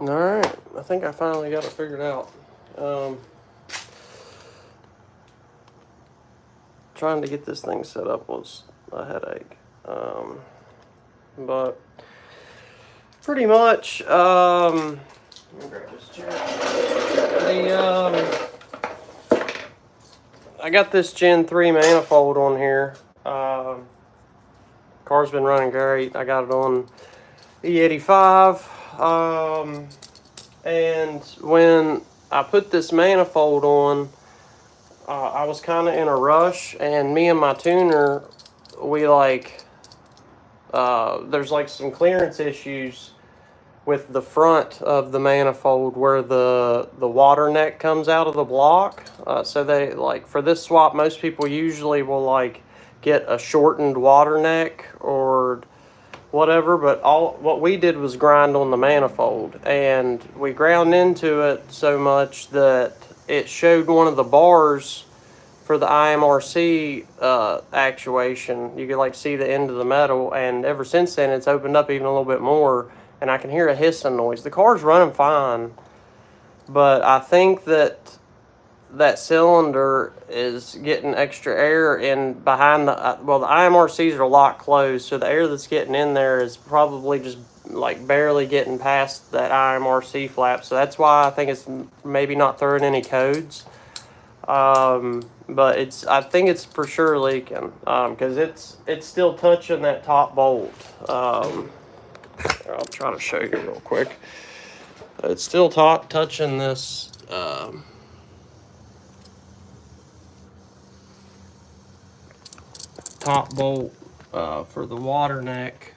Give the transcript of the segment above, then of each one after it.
Alright, I think I finally got it figured out. Trying to get this thing set up was a headache. But pretty much, let me grab this chair. I got this Gen 3 manifold on here. Car's been running great. I got it on E85. And when I put this manifold on, I was kind of in a rush, and me and my tuner, we there's like some clearance issues with the front of the manifold where the water neck comes out of the block. So they for this swap, most people usually will get a shortened water neck or whatever, but what we did was grind on the manifold, and we ground into it so much that it showed one of the bars for the IMRC actuation. You could see the end of the metal, and ever since then it's opened up even a little bit more, and I can hear a hissing noise. The car's running fine, but I think that cylinder is getting extra air in behind the IMRCs are locked closed, so the air that's getting in there is probably just barely getting past that IMRC flap. So that's why I think it's maybe not throwing any codes. But I think it's for sure leaking, because it's still touching that top bolt. I'll try to show you real quick. It's still touching this top bolt for the water neck.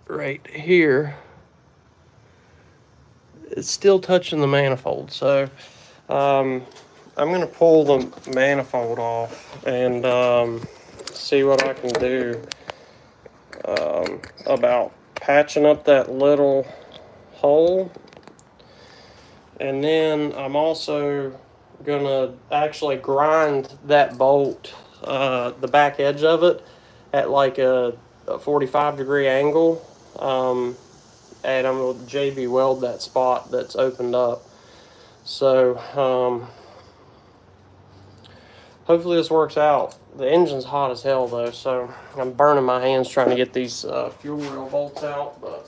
Right here. It's still touching the manifold. So I'm going to pull the manifold off and see what I can do about patching up that little hole. And then I'm also going to actually grind that bolt, the back edge of it, at a 45-degree angle. And I'm going to JB weld that spot that's opened up. So hopefully this works out. The engine's hot as hell though, so I'm burning my hands trying to get these fuel rail bolts out. But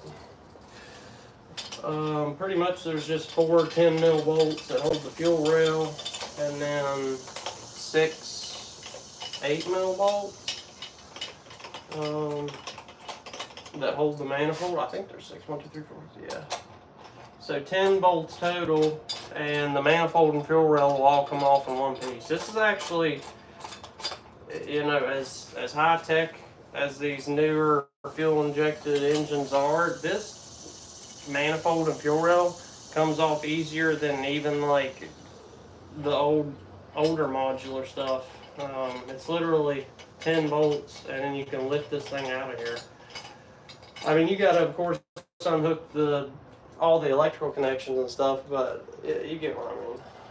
pretty much there's just 4 10-mil bolts that hold the fuel rail, and then 6 8-mil bolts that hold the manifold. I think there's 6, 1, 2, 3, 4, yeah. So 10 bolts total, and the manifold and fuel rail will all come off in one piece. This is actually, as high tech as these newer fuel injected engines are, this manifold and fuel rail comes off easier than even the older modular stuff. It's literally 10 bolts, and then you can lift this thing out of here. I mean, you gotta, of course, unhook all the electrical connections and stuff, but you get what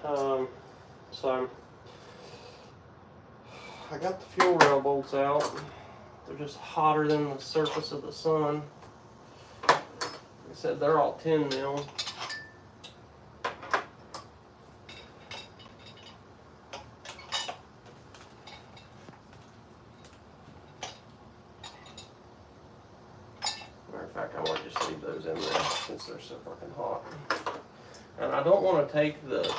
I mean. So I got the fuel rail bolts out. They're just hotter than the surface of the sun. Like I said, they're all 10 mil. Matter of fact, I might just leave those in there since they're so fucking hot. And I don't want to take the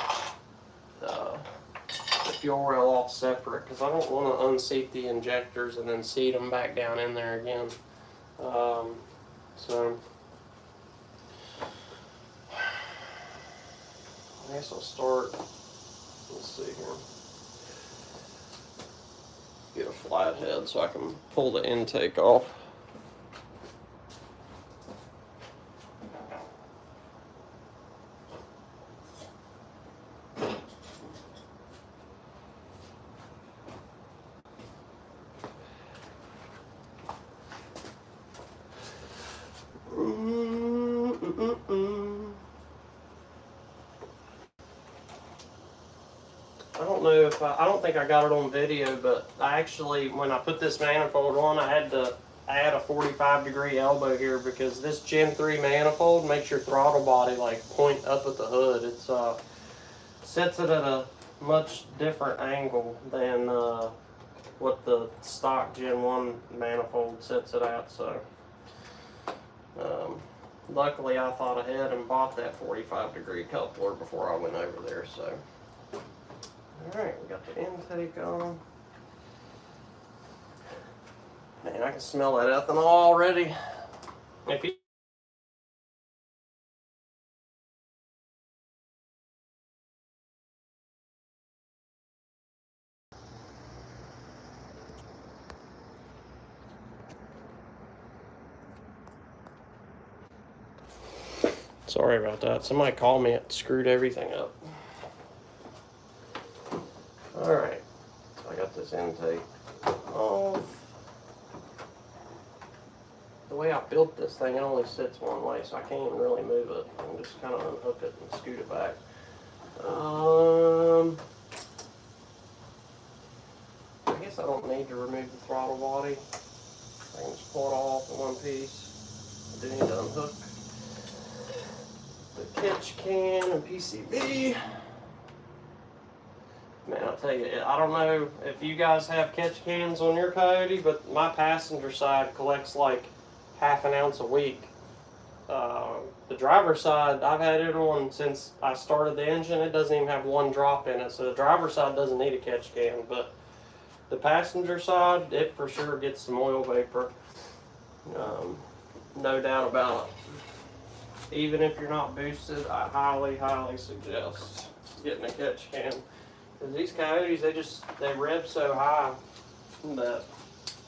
fuel rail off separate, because I don't want to unseat the injectors and then seat them back down in there again. So I guess I'll start. Let's see here. Get a flat head so I can pull the intake off. I don't don't know if I don't think I got it on video, but I actually, when I put this manifold on, I had to add a 45-degree elbow here because this Gen 3 manifold makes your throttle body like point up at the hood. It's sets it at a much different angle than what the stock Gen 1 manifold sets it at. So luckily I thought ahead and bought that 45-degree coupler before I went over there. So alright, we got the intake on. Man, I can smell that ethanol already. If you Sorry about that. Somebody called me. It screwed everything up. Alright, so I got this intake off. The way I built this thing, it only sits one way, so I can't even really move it. I can just kind of unhook it and scoot it back. I guess I don't need to remove the throttle body. I can just pull it all off in one piece. I do need to unhook the catch can and PCV. Man, I'll tell you, I don't know if you guys have catch cans on your Coyote, but my passenger side collects like half an ounce a week. The driver's side, I've had it on since I started the engine. It doesn't even have one drop in it, so the driver's side doesn't need a catch can, but the passenger side, it for sure gets some oil vapor. No doubt about it. Even if you're not boosted, I highly, highly suggest getting a catch can. Because these Coyotes, they rev so high that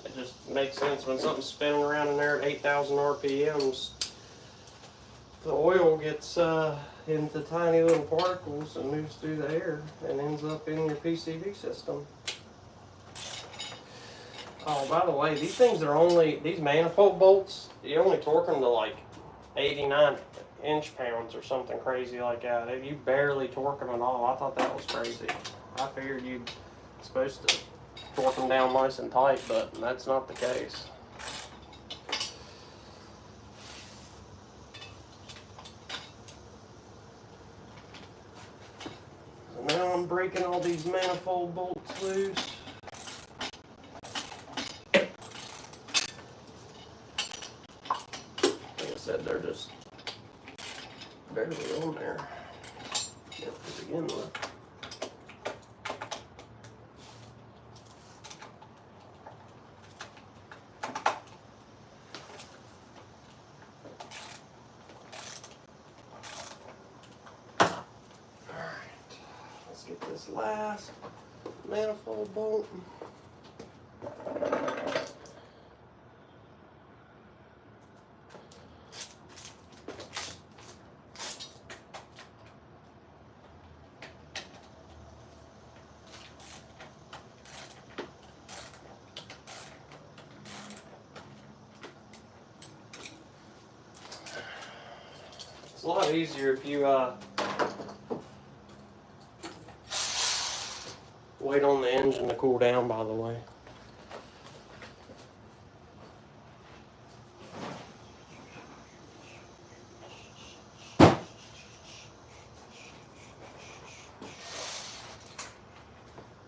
it just makes sense when something's spinning around in there at 8,000 RPMs. The oil gets into tiny little particles and moves through the air and ends up in your PCV system. Oh, by the way, these things are these manifold bolts, you only torque them to like 89 inch-pounds or something crazy like that. You barely torque them at all. I thought that was crazy. I figured you'd supposed to torque them down nice and tight, but that's not the case. So now I'm breaking all these manifold bolts loose. Like I said, they're just barely on there to begin with. This last manifold bolt. It's a lot easier if you wait on the engine to cool down, by the way.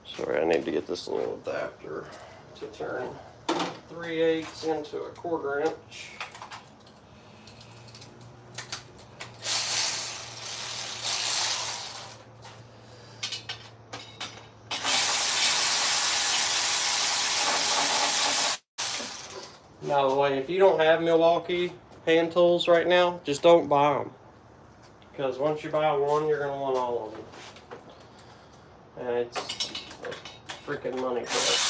Sorry, I need to get this little adapter to turn 3/8 into a 1/4 inch. By the way, if you don't have Milwaukee hand tools right now, just don't buy them. Because once you buy one, you're going to want all of them. And it's a freaking money pit.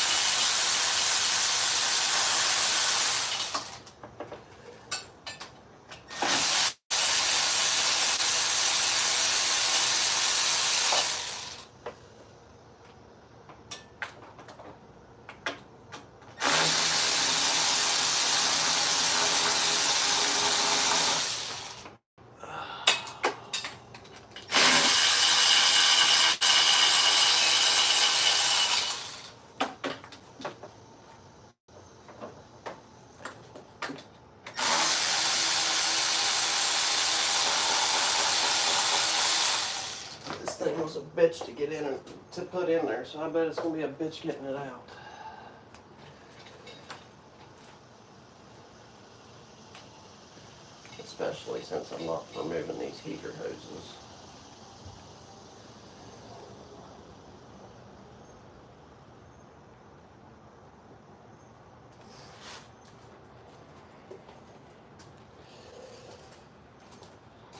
bitch to get in and to put in there, so I bet it's gonna be a bitch getting it out. Especially since I'm not removing these heater hoses.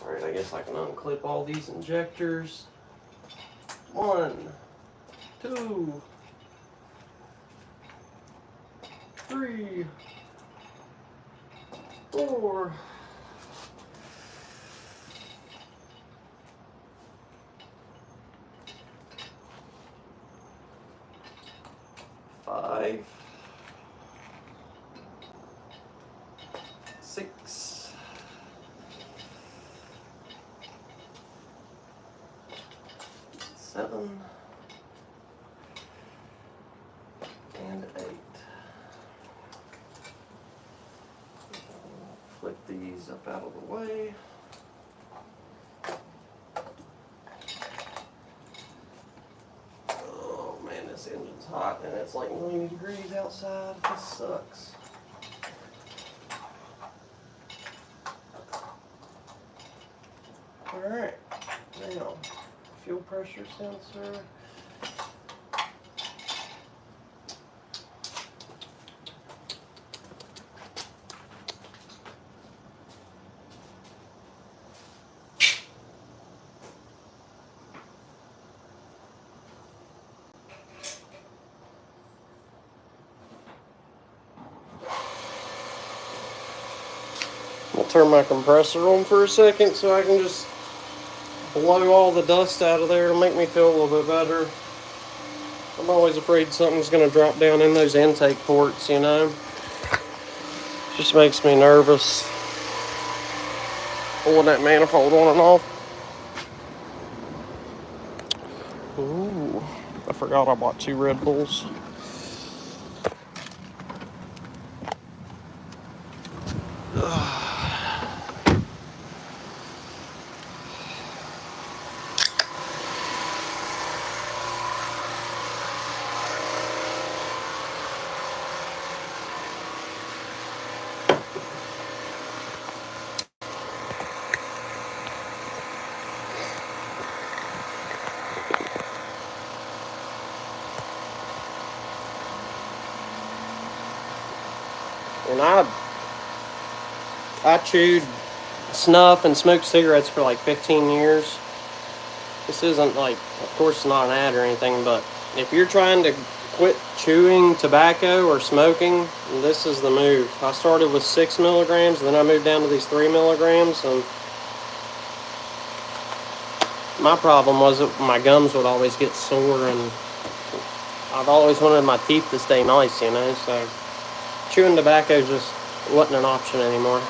Alright, I guess I can unclip all these injectors. 1, 2, 3, 4, 5, 6, 7, and 8. Flip these up out of the way. Oh man, this engine's hot and it's like 90 degrees outside. This sucks. Alright, now fuel pressure sensor. I'll turn my compressor on for a second so I can just blow all the dust out of there to make me feel a little bit better. I'm always afraid something's going to drop down in those intake ports, you know. Just makes me nervous pulling that manifold on and off. Ooh, I forgot I bought 2 Red Bulls. And I chewed snuff and smoked cigarettes for like 15 years. This isn't like, of course it's not an ad or anything, but if you're trying to quit chewing tobacco or smoking, this is the move. I started with 6 milligrams, and then I moved down to these 3 milligrams, and my problem was that my gums would always get sore, and I've always wanted my teeth to stay nice, you know, so chewing tobacco just wasn't an option anymore.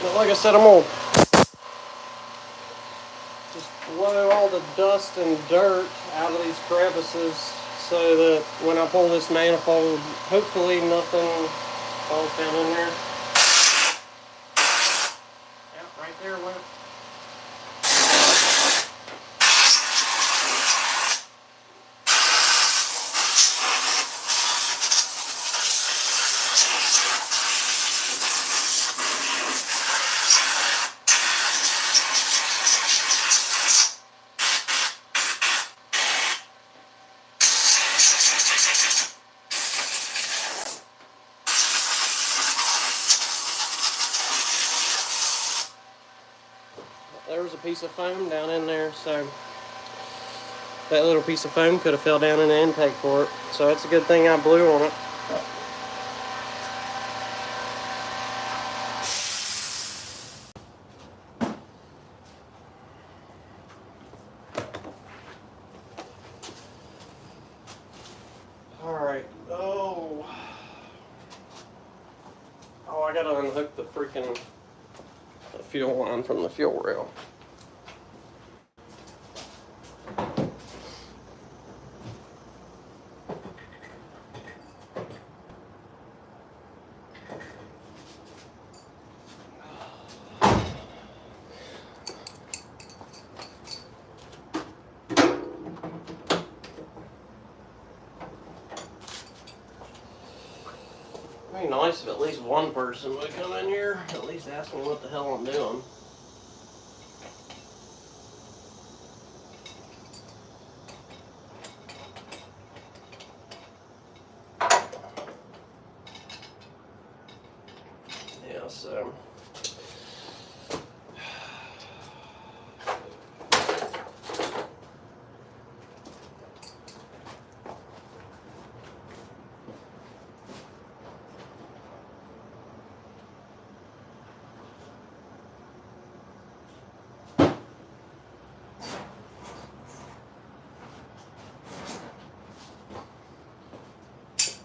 But like I said, I'm gonna just blow all the dust and dirt out of these crevices so that when I pull this manifold, hopefully nothing falls down in there. Yep, right there went. There was a piece of foam down in there, so that little piece of foam could have fell down in the intake port. So it's a good thing I blew on it. Alright, oh, I gotta unhook the freaking fuel line from the fuel rail. nice if at least one person would come in here, at least ask me what the hell I'm doing. Yeah, so.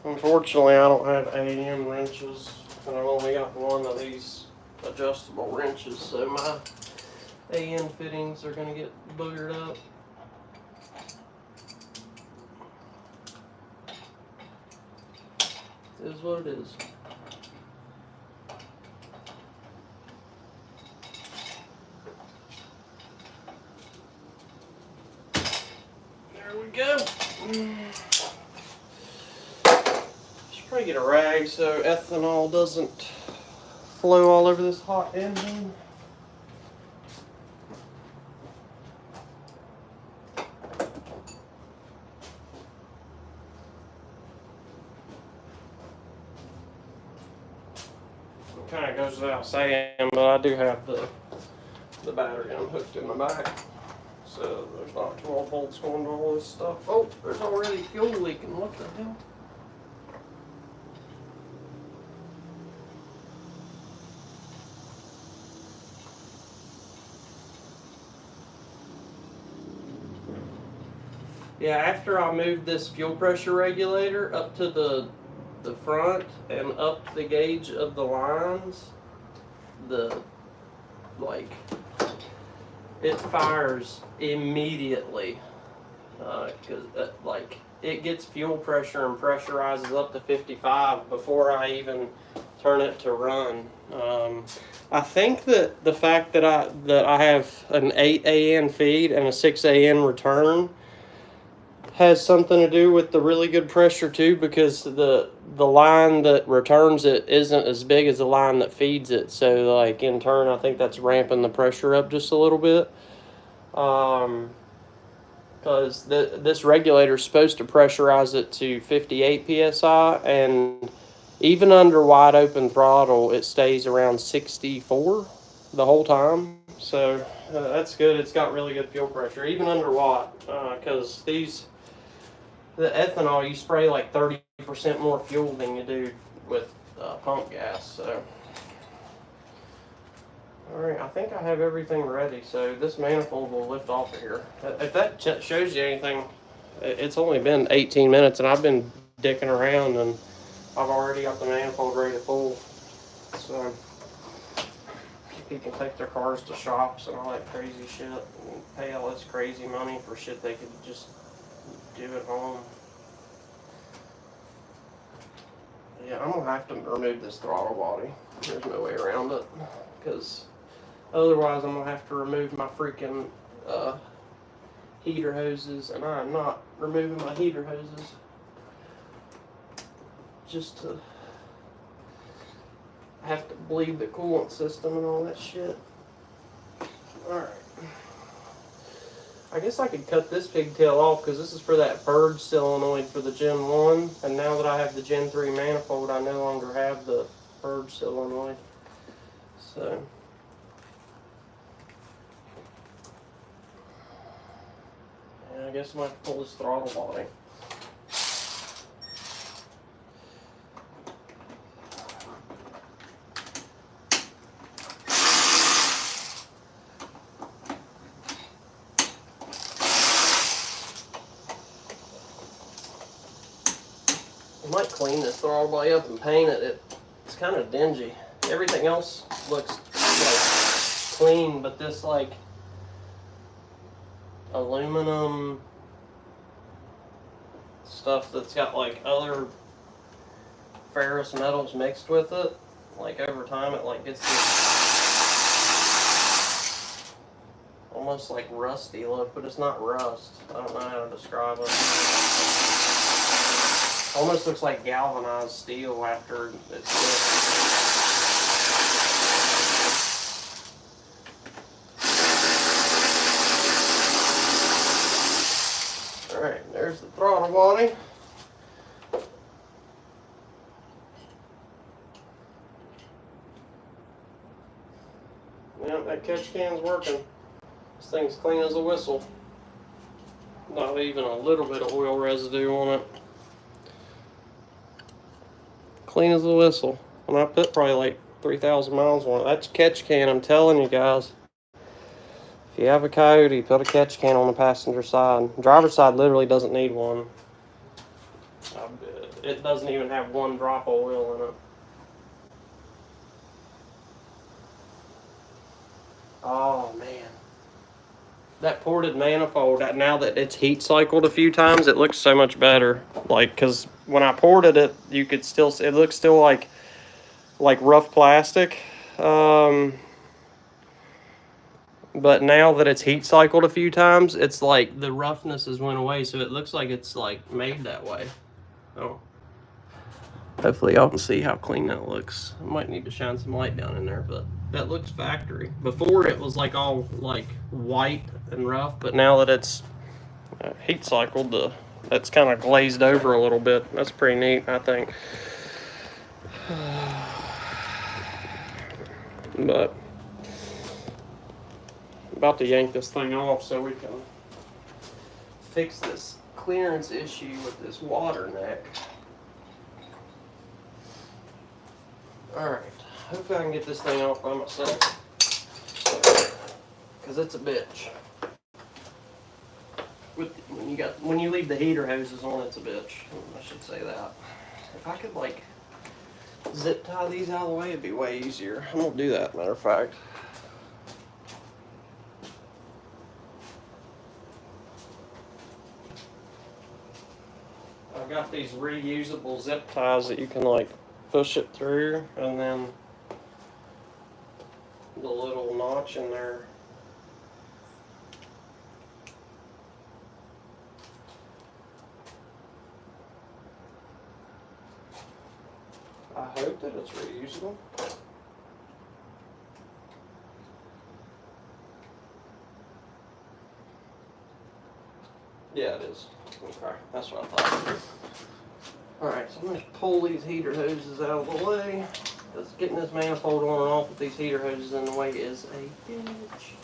Unfortunately, I don't have AM wrenches, and I've only got one of these adjustable wrenches, so my AM fittings are going to get boogered up. It is what it is. There we go. Should probably get a rag so ethanol doesn't flow all over this hot engine. It kind of goes without saying, but I do have the battery unhooked in the back, so there's not 12 volts going to all this stuff. Oh, there's already fuel leaking. What the hell? Yeah, after I moved this fuel pressure regulator up to the front and up the gauge of the lines, it fires immediately, because it gets fuel pressure and pressurizes up to 55 before I even turn it to run. I think that the fact that I have an 8 AN feed and a 6 AN return has something to do with the really good pressure too, because the line that returns it isn't as big as the line that feeds it, so like in turn I think that's ramping the pressure up just a little bit, because this regulator is supposed to pressurize it to 58 psi, and even under wide open throttle it stays around 64 the whole time, so that's good. It's got really good fuel pressure even under watt, because the ethanol, you spray like 30% more fuel than you do with pump gas. So, all right, I think I have everything ready. So this manifold will lift off of here. If that shows you anything, it's only been 18 minutes, and I've been dicking around, and I've already got the manifold ready to pull. So people take their cars to shops and all that crazy shit, and pay all this crazy money for shit they could just do at home. Yeah, I'm gonna have to remove this throttle body. There's no way around it, because otherwise I'm gonna have to remove my freaking heater hoses, and I'm not removing my heater hoses just to have to bleed the coolant system and all that shit. Alright. I guess I could cut this pigtail off, because this is for that purge solenoid for the Gen 1, and now that I have the Gen 3 manifold, I no longer have the purge solenoid. So, yeah, I guess I'm going to have to pull this throttle body. I might clean this throttle body up and paint it. It's kind of dingy. Everything else looks like clean, but this like aluminum stuff that's got like other ferrous metals mixed with it, like over time it like gets this almost like rusty look, but it's not rust. I don't know how to describe it. Almost looks like galvanized steel after it's all right, there's the throttle body. Yep, that catch can's working. This thing's clean as a whistle. Not even a little bit of oil residue on it. Clean as a whistle. And I put probably like 3,000 miles on it. That's catch can, I'm telling you guys. If you have a Coyote, put a catch can on the passenger side. Driver's side literally doesn't need one. It doesn't even have one drop of oil in it. Oh man. That ported manifold, now that it's heat cycled a few times, it looks so much better. Like, because when I ported it, you could still, it looks still like rough plastic. But now that it's heat cycled a few times, it's like the roughness has went away, so it looks like it's like made that way. Oh. Hopefully y'all can see how clean that looks. I might need to shine some light down in there, but that looks factory. Before it was like all like white and rough, but now that it's heat cycled, that's kind of glazed over a little bit. That's pretty neat, I think. But I'm about to yank this thing off so we can fix this clearance issue with this water neck. Alright, hopefully I can get this thing off by myself, because it's a bitch. When you leave the heater hoses on, it's a bitch. I should say that. If I could like zip tie these out of the way, it'd be way easier. I won't do that, matter of fact. I've got these reusable zip ties that you can like push it through, and then the little notch in there. I hope that it's reusable. Yeah, it is. Okay, that's what I thought. Alright, so I'm going to pull these heater hoses out of the way, because getting this manifold on and off with these heater hoses in the way is a bitch.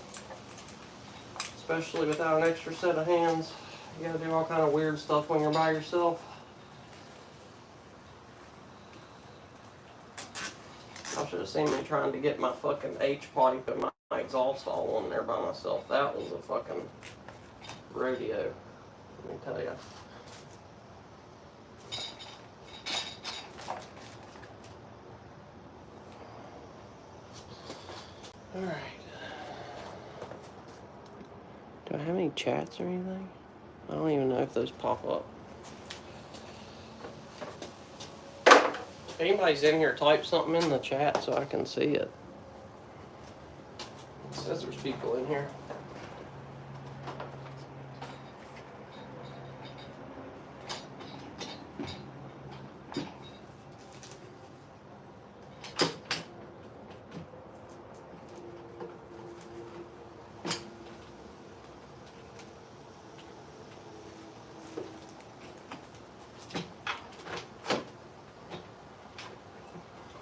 Especially without an extra set of hands. You gotta do all kind of weird stuff when you're by yourself. I should have seen me trying to get my fucking H-pipe and my exhaust all on there by myself. That was a fucking rodeo, let me tell you. Alright. Do I have any chats or anything? I don't even know if those pop up. If anybody's in here, type something in the chat so I can see it. It says there's people in here.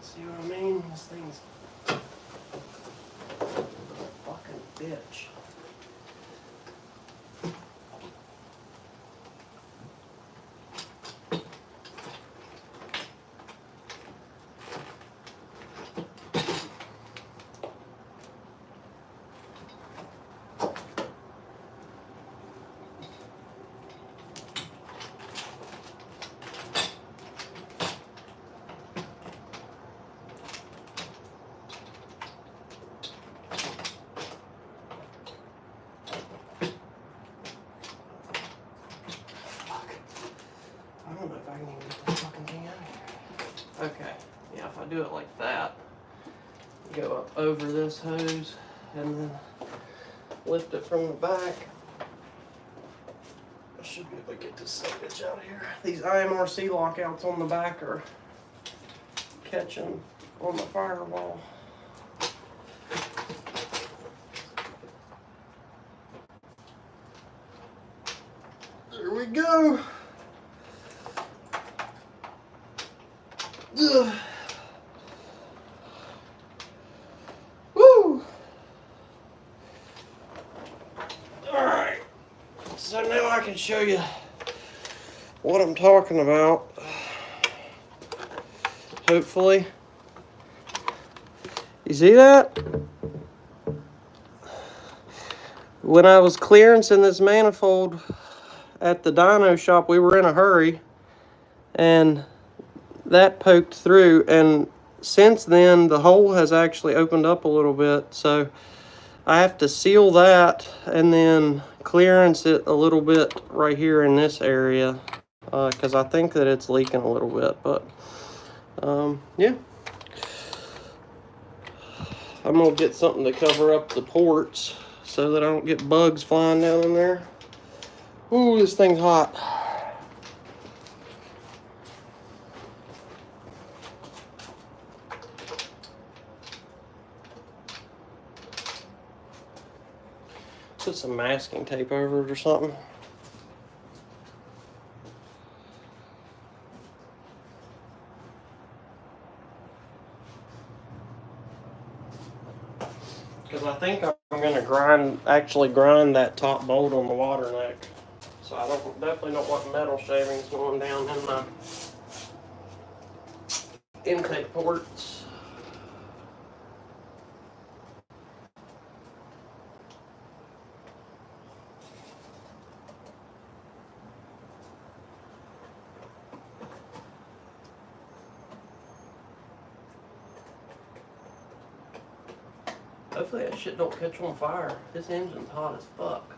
See what I mean? This thing's a fucking bitch. I don't know if I can even get this fucking thing out of here. Okay, yeah, if I do it like that, go up over this hose and then lift it from the back, should be able to get this bitch out of here. These IMRC lockouts on the back are catching on the firewall. There we go. Ugh. Woo! Alright. So now I can show you what I'm talking about. Hopefully. You see that? When I was clearancing this manifold at the dyno shop, we were in a hurry and that poked through, and since then the hole has actually opened up a little bit, so I have to seal that and then clearance it a little bit right here in this area because I think that it's leaking a little bit. But yeah, I'm gonna get something to cover up the ports so that I don't get bugs flying down in there. Ooh, this thing's hot. Put some masking tape over it or something. Because I think I'm going to actually grind that top bolt on the water neck. So I definitely don't want metal shavings going down in my intake ports. Hopefully that shit don't catch on fire. This engine's hot as fuck.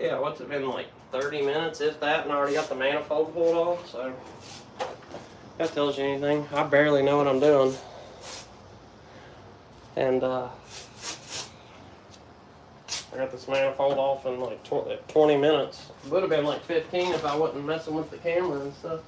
Yeah, what's it been, like 30 minutes, if that, and I already got the manifold pulled off, so that tells you anything. I barely know what I'm doing. And I got this manifold off in like 20 minutes. It would have been like 15 if I wasn't messing with the camera and stuff.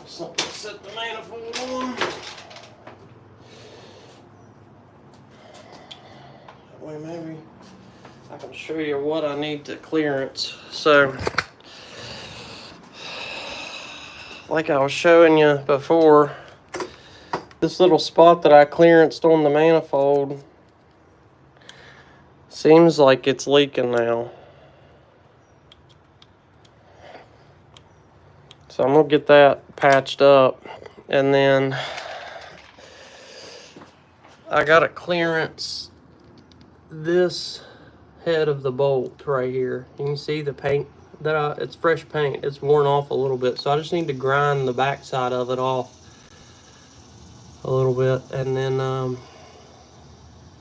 Something to set the manifold on. That way maybe I can show you what I need to clearance. So, like I was showing you before, this little spot that I clearanced on the manifold seems like it's leaking now. So I'm gonna get that patched up, and then I gotta clearance this head of the bolt right here. You can see the paint that it's fresh paint. It's worn off a little bit, so I just need to grind the back side of it off a little bit, and then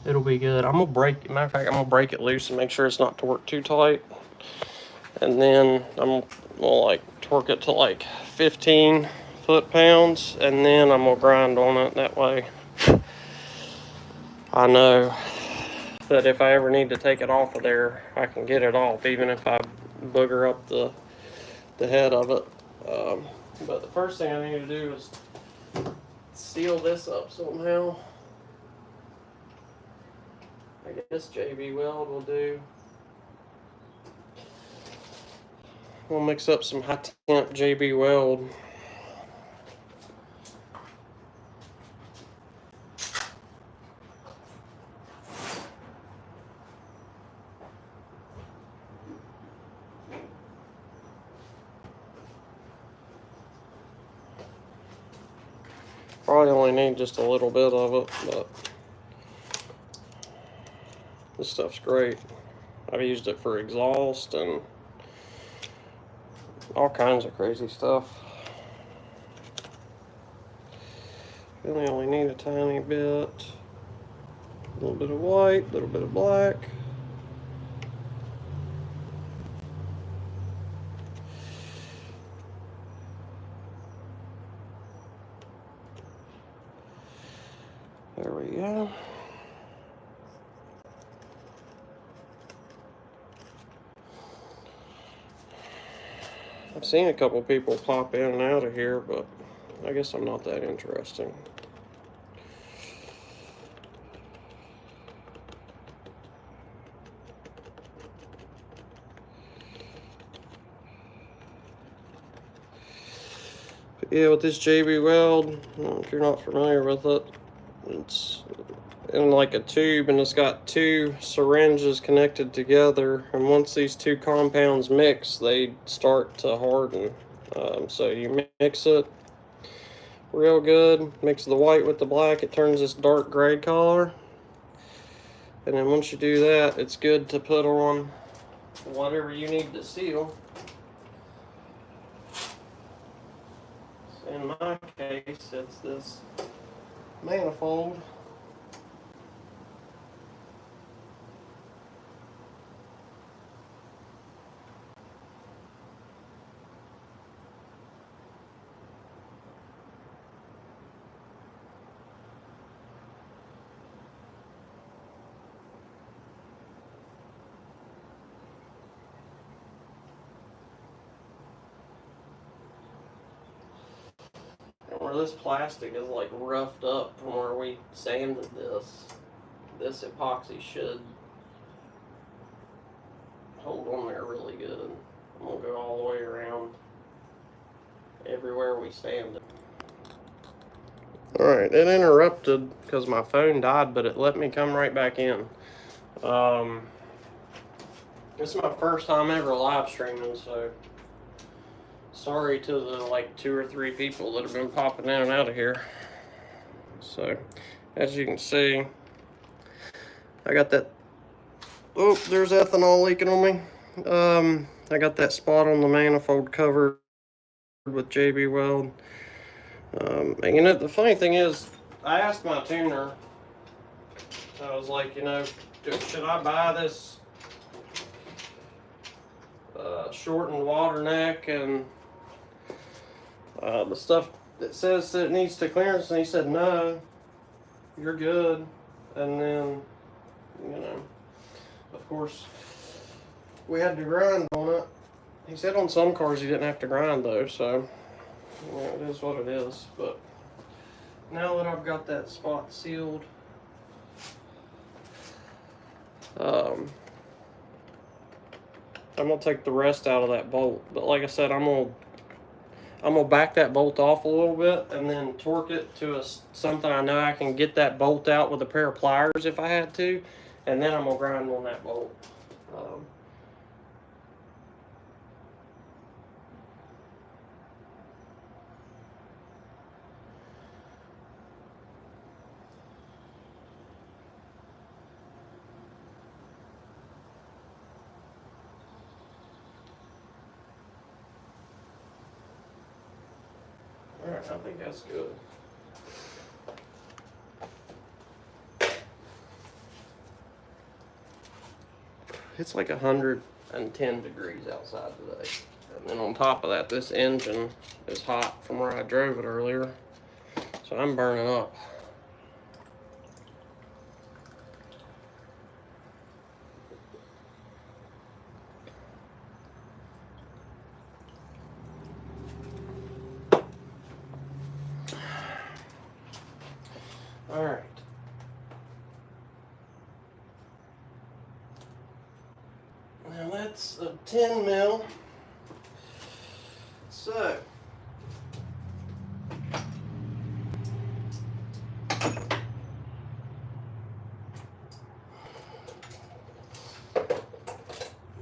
it'll be good. I'm gonna break. Matter of fact, I'm gonna break it loose and make sure it's not torqued too tight, and then I'm gonna like torque it to like 15 foot-pounds, and then I'm gonna grind on it. That way I know that if I ever need to take it off of there, I can get it off, even if I booger up the head of it. But the first thing I need to do is seal this up somehow. I guess JB Weld will do. We'll mix up some high temp JB Weld. Probably only need just a little bit of it, but this stuff's great. I've used it for exhaust and all kinds of crazy stuff. Really only need a tiny bit. A little bit of white, a little bit of black. There we go. I've seen a couple people pop in and out of here, but I guess I'm not that interesting. But yeah, with this JB Weld, if you're not familiar with it, it's in like a tube and it's got two syringes connected together, and once these two compounds mix, they start to harden. So you mix it real good, mix the white with the black, it turns this dark gray color, and then once you do that, it's good to put on whatever you need to seal. In my case, it's this manifold. Where this plastic is like roughed up from where we sanded this epoxy should hold on there really good. I'm gonna go all the way around everywhere we sand it. Alright, it interrupted because my phone died, but it let me come right back in. This is my first time ever live streaming, so sorry to the like 2 or 3 people that have been popping in and out of here. So, as you can see, I got that, oh, there's ethanol leaking on me. I got that spot on the manifold covered with JB Weld. And you know, the funny thing is, I asked my tuner, I was like, you know, should I buy this shortened water neck and the stuff that says that it needs to clearance, and he said no, you're good. And then, you know, of course we had to grind on it. He said on some cars you didn't have to grind though, so you know, it is what it is. But now that I've got that spot sealed, I'm gonna take the rest out of that bolt. But like I said, I'm gonna back that bolt off a little bit and then torque it to something I know I can get that bolt out with a pair of pliers if I had to, and then I'm gonna grind on that bolt. Alright, I think that's good. It's like 110 degrees outside today. And then on top of that, this engine is hot from where I drove it earlier. So I'm burning up. Alright. that's a 10 mil. So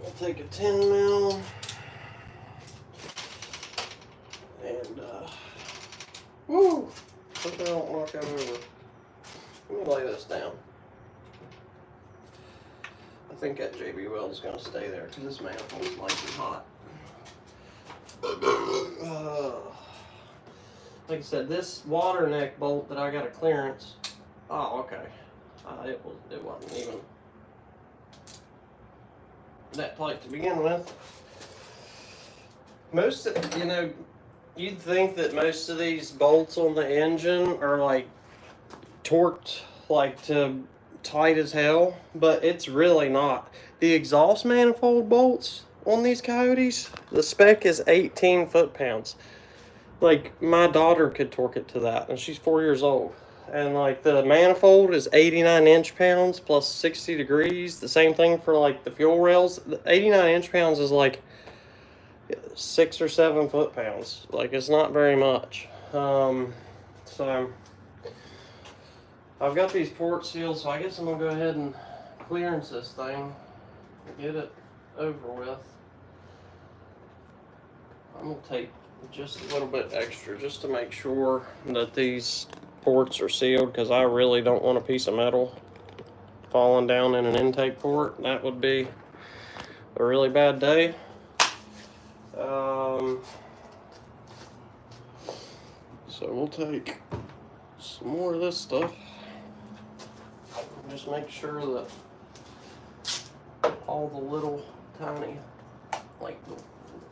we'll take a 10 mil and woo! Hope I don't knock that over. Let me lay this down. I think that JB weld is going to stay there because this manifold is likely hot. Like I said, this water neck bolt that I got a clearance. Oh, okay. It wasn't even that tight to begin with. Most of, you'd think that most of these bolts on the engine are like torqued like to tight as hell, but it's really not. The exhaust manifold bolts on these Coyotes, the spec is 18 foot-pounds. Like, my daughter could torque it to that, and she's 4 years old. And like the manifold is 89 inch-pounds plus 60 degrees. The same thing for like the fuel rails. The 89 inch-pounds is like 6 or 7 foot-pounds. Like, it's not very much. So I've got these port seals, so I guess I'm gonna go ahead and clearance this thing, get it over with. I'm gonna take just a little bit extra just to make sure that these ports are sealed, because I really don't want a piece of metal falling down in an intake port. That would be a really bad day. So we'll take some more of this stuff. Just make sure that all the little tiny, like, the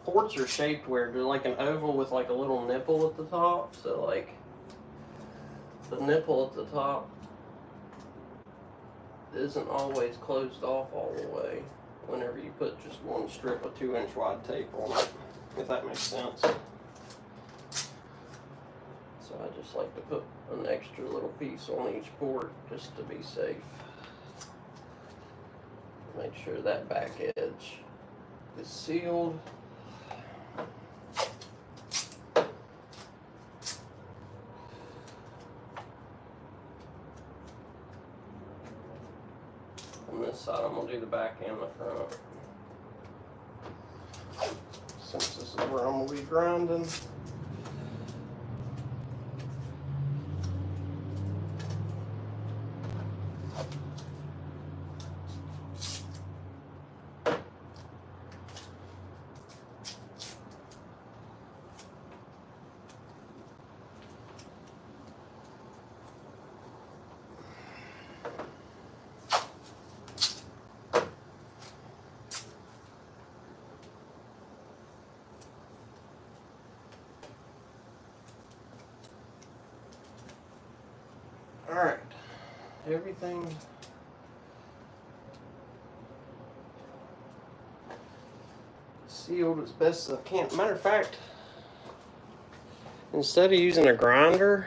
ports are shaped weird. They're like an oval with like a little nipple at the top. So like the nipple at the top isn't always closed off all the way whenever you put just one strip of 2-inch wide tape on it, if that makes sense. So I just like to put an extra little piece on each port just to be safe. Make sure that back edge is sealed. On this side, I'm going to do the back and the front, since this is where I'm going to be grinding. Alright, everything sealed as best as I can. Matter of fact, instead of using a grinder,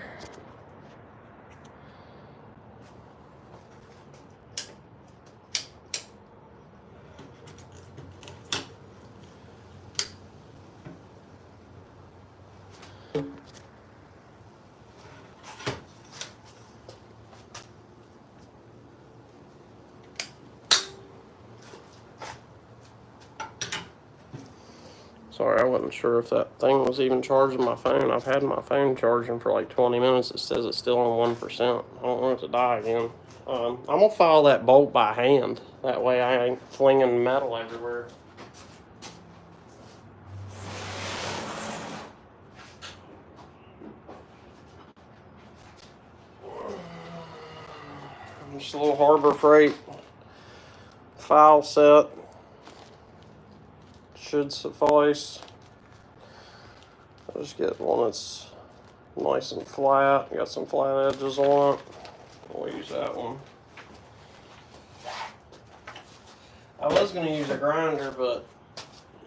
sorry, I wasn't sure if that thing was even charging my phone. I've had my phone charging for like 20 minutes. It says it's still on 1%. I don't want it to die again. I'm going to file that bolt by hand. That way I ain't flinging metal everywhere. Just a little Harbor Freight file set. Should suffice. I'll just get one that's nice and flat. Got some flat edges on it. We'll use that one. I was going to use a grinder, but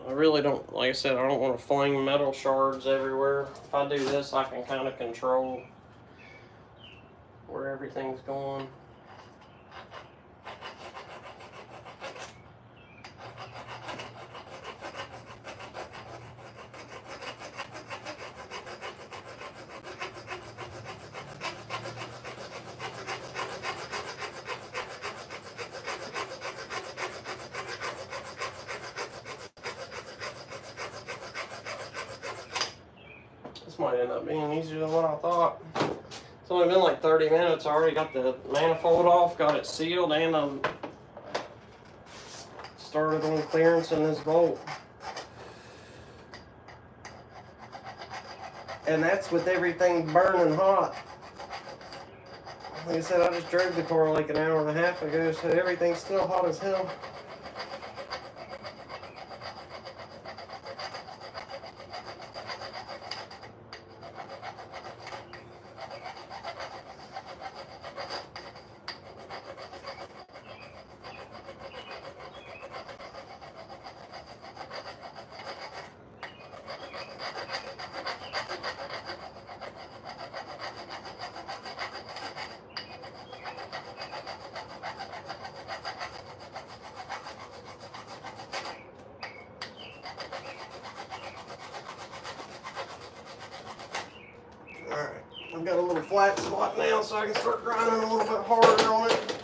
I really don't, like I said, I don't want to fling metal shards everywhere. If I do this, I can kind of control where everything's going. might end up being easier than what I thought. It's only been like 30 minutes. I already got the manifold off, got it sealed, and started on clearance in this bolt. And that's with everything burning hot. Like I said, I just drove the car like an hour and a half ago, so everything's still hot as hell. Alright, I've got a little flat spot now so I can start grinding a little bit harder on it.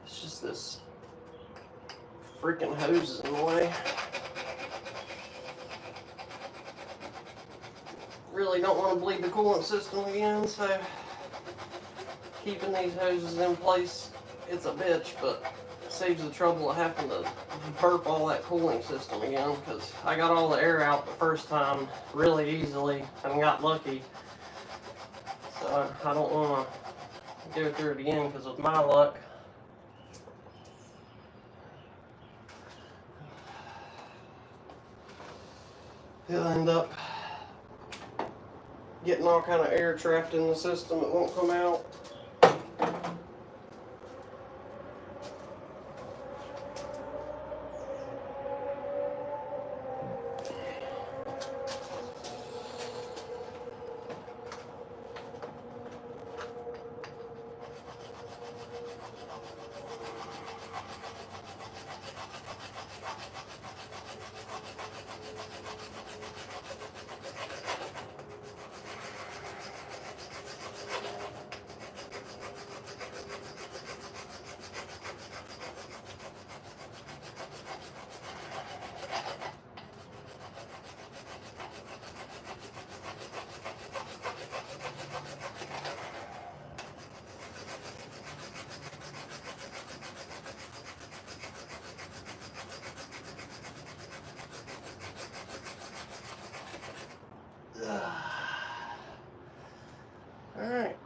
It's just this freaking hose is in the way. Really don't want to bleed the coolant system again, so keeping these hoses in place, it's a bitch, but it saves the trouble of having to burp all that cooling system again, because I got all the air out the first time really easily and got lucky. So I don't want to go through it again, because with my luck, he'll end up getting all kind of air trapped in the system that won't come out. Alright,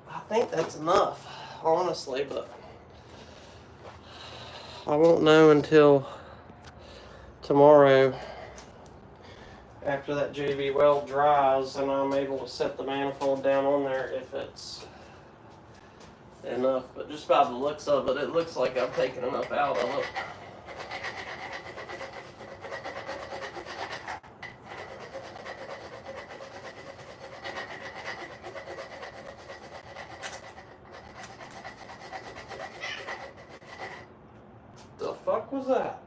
I think that's enough, honestly, but I won't know until tomorrow after that JV weld dries and I'm able to set the manifold down on there if it's enough. But just by the looks of it, it looks like I've taken enough out of it. The fuck was that?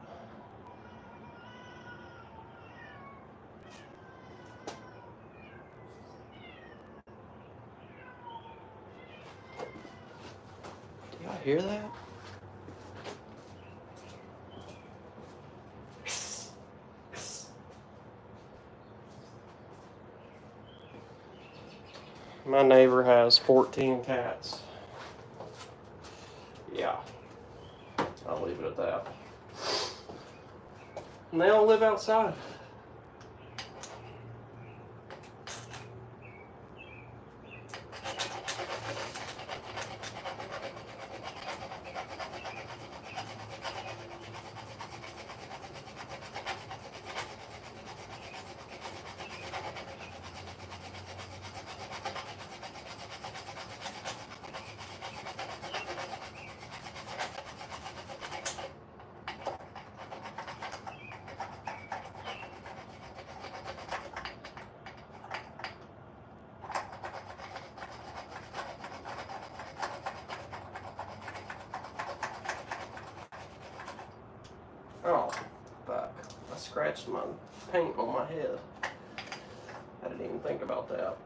Do y'all hear that? My neighbor has 14 cats. Yeah. I'll leave it at that. And they all live outside. Oh, fuck. I scratched my paint on my head. I didn't even think about that.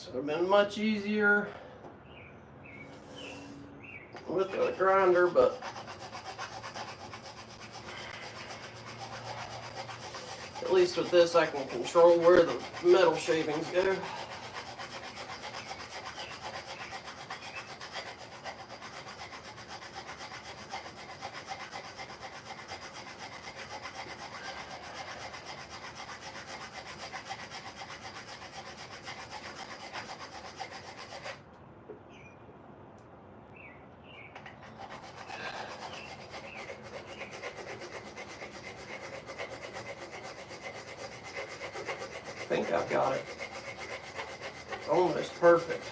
This would have been much easier with a grinder, but at least with this I can control where the metal shavings go. I think I've got it almost perfect.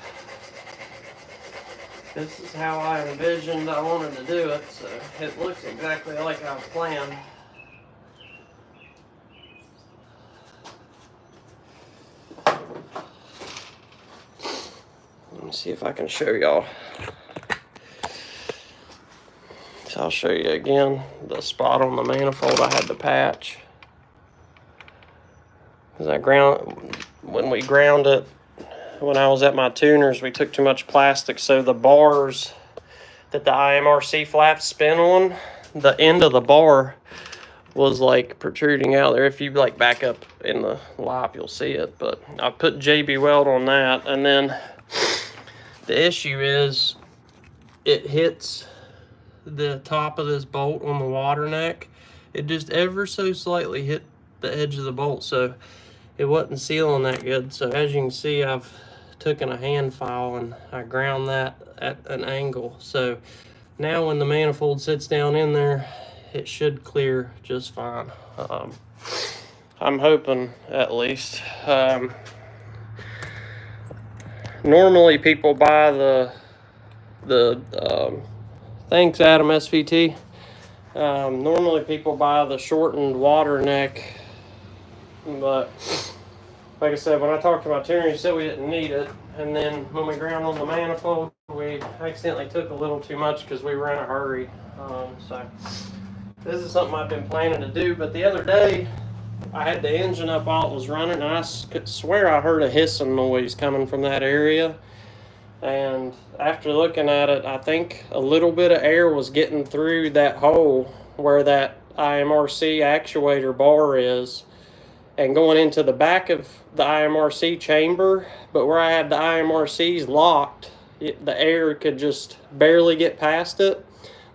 This is how I envisioned I wanted to do it, so it looks exactly like I planned. Let me see if I can show y'all. So I'll show you again the spot on the manifold I had to patch. When we ground it, when I was at my tuners, we took too much plastic, so the bars that the IMRC flaps spin on, the end of the bar was like protruding out there. If you like back up in the live, you'll see it, but I put JB weld on that, and then the issue is it hits the top of this bolt on the water neck. It just ever so slightly hit the edge of the bolt, so it wasn't sealing that good. So as you can see, I've taken a hand file and I ground that at an angle. So now when the manifold sits down in there, it should clear just fine. I'm hoping, at least. Normally people buy the thanks Adam SVT. Normally people buy the shortened water neck, but like I said, when I talked to my tuner, he said we didn't need it. And then when we ground on the manifold, we accidentally took a little too much because we were in a hurry. So this is something I've been planning to do. But the other day, I had the engine up while it was running, and I could swear I heard a hissing noise coming from that area. And after looking at it, I think a little bit of air was getting through that hole where that IMRC actuator bar is, and going into the back of the IMRC chamber, but where I had the IMRCs locked, the air could just barely get past it.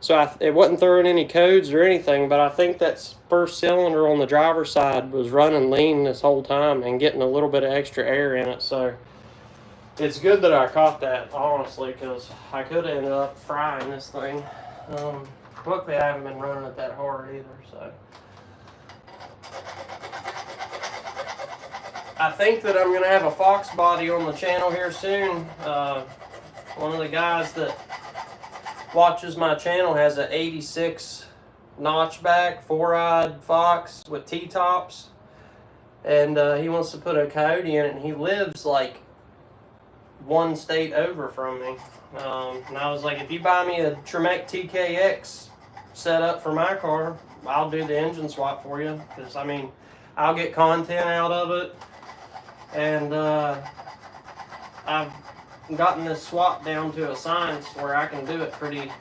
So it wasn't throwing any codes or anything, but I think that first cylinder on the driver's side was running lean this whole time and getting a little bit of extra air in it. So it's good that I caught that, honestly, because I could have ended up frying this thing. Luckily, I haven't been running it that hard either, so. I think that I'm going to have a Fox body on the channel here soon. One of the guys that watches my channel has an 86 notchback, 4-eyed Fox with T-tops. And he wants to put a coyote in it, and he lives like one state over from me. And I was like, if you buy me a Tremec TKX set up for my car, I'll do the engine swap for you. Because, I mean, I'll get content out of it. And I've gotten this swap down to a science where I can do it pretty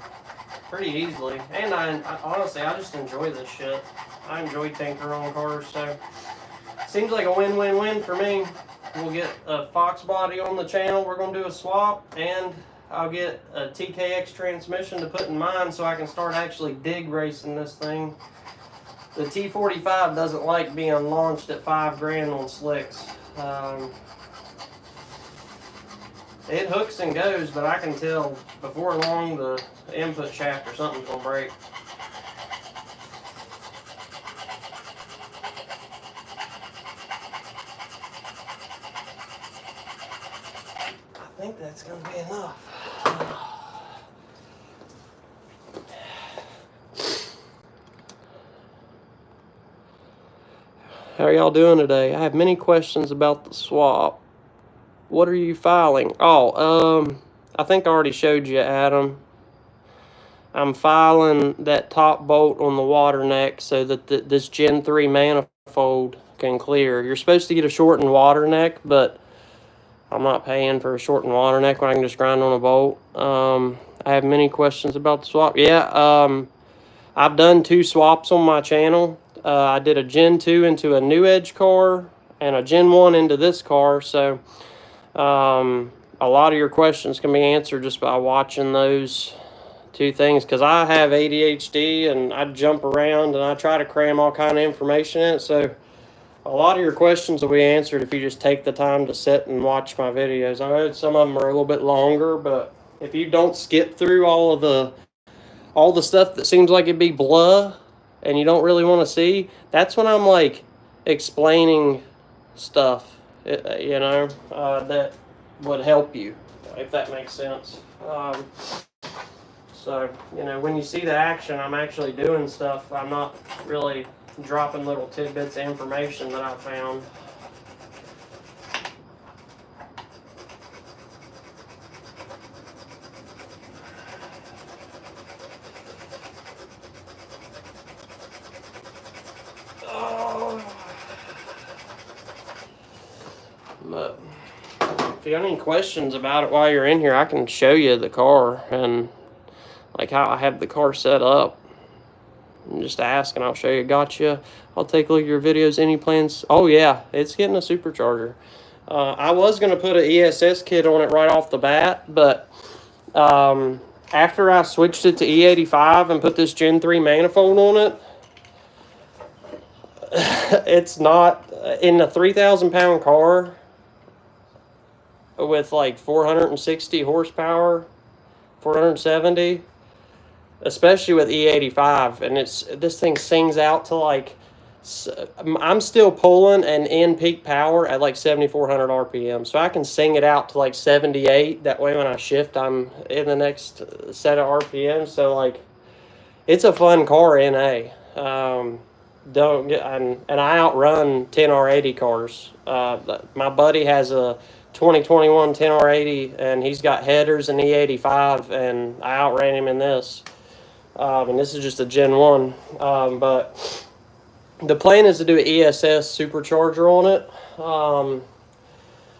easily. And I honestly, I just enjoy this shit. I enjoy tinkering on cars, so seems like a win-win-win for me. We'll get a Fox body on the channel. We're going to do a swap, and I'll get a TKX transmission to put in mine so I can start actually dig racing this thing. The T45 doesn't like being launched at $5,000 on slicks. It hooks and goes, but I can tell before long the input shaft or something's gonna break. I think that's gonna be enough. How are y'all doing today? I have many questions about the swap. What are you filing? Oh, I think I already showed you, Adam. I'm filing that top bolt on the water neck so that this Gen 3 manifold can clear. You're supposed to get a shortened water neck, but I'm not paying for a shortened water neck when I can just grind on a bolt. I have many questions about the swap. Yeah, I've done 2 swaps on my channel. I did a Gen 2 into a New Edge car and a Gen 1 into this car. So a lot of your questions can be answered just by watching those 2 things, because I have ADHD and I jump around and I try to cram all kind of information in it. So a lot of your questions will be answered if you just take the time to sit and watch my videos. I know some of them are a little bit longer, but if you don't skip through all the stuff that seems like it'd be blah and you don't really want to see, that's when I'm like explaining stuff, that would help you, if that makes sense. So, when you see the action, I'm actually doing stuff. I'm not really dropping little tidbits of information that I found. But if you have any questions about it while you're in here, I can show you the car and like how I have the car set up. And just ask and I'll show you. Gotcha. I'll take a look at your videos. Any plans? Oh yeah, it's getting a supercharger. I was going to put an ESS kit on it right off the bat, but after I switched it to E85 and put this Gen 3 manifold on it, it's not in a 3,000 pound car with like 460 horsepower, 470, especially with E85, and this thing sings out to like, I'm still pulling and in peak power at like 7,400 RPM, so I can sing it out to like 78. That way when I shift, I'm in the next set of RPM. So like, it's a fun car in A. Don't get and I outrun 10R80 cars. My buddy has a 2021 10R80 and he's got headers and E85, and I outran him in this. And this is just a Gen 1. But the plan is to do an ESS supercharger on it.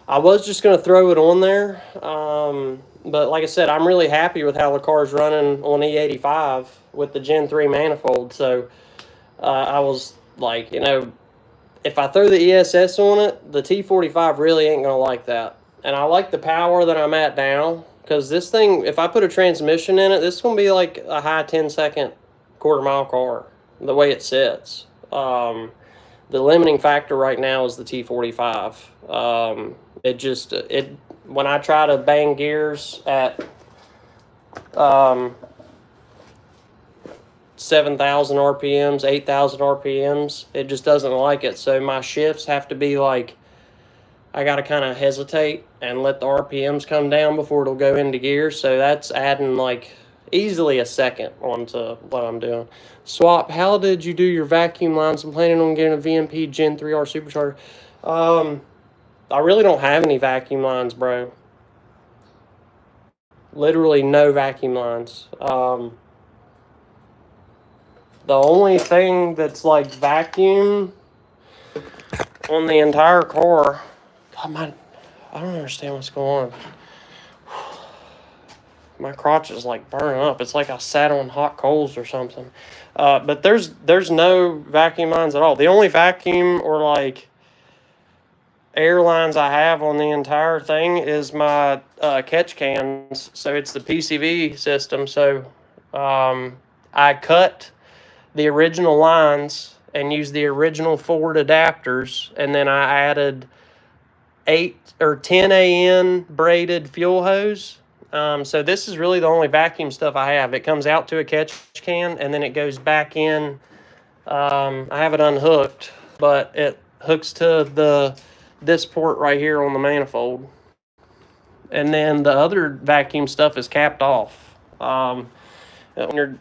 I was just going to throw it on there. But like I said, I'm really happy with how the car's running on E85 with the Gen 3 manifold. So I was like, if I throw the ESS on it, the T45 really ain't going to like that. And I like the power that I'm at now, because this thing, if I put a transmission in it, this is going to be like a high 10-second quarter-mile car, the way it sits. The limiting factor right now is the T45. When I try to bang gears at 7,000 RPMs, 8,000 RPMs, it just doesn't like it. So my shifts have to be like, I got to kind of hesitate and let the RPMs come down before it'll go into gear. So that's adding like easily a second onto what I'm doing. Swap, how did you do your vacuum lines? I'm planning on getting a VMP Gen 3R supercharger. I really don't have any vacuum lines, bro. Literally no vacuum lines. The only thing that's like vacuum on the entire car, God, I don't understand what's going on. My crotch is like burning up. It's like I sat on hot coals or something. But there's no vacuum lines at all. The only vacuum or like air lines I have on the entire thing is my catch cans. So it's the PCV system. So I cut the original lines and used the original Ford adapters, and then I added 8 or 10 AN braided fuel hose. So this is really the only vacuum stuff I have. It comes out to a catch can and then it goes back in. I have it unhooked, but it hooks to this port right here on the manifold. And then the other vacuum stuff is capped off. When you're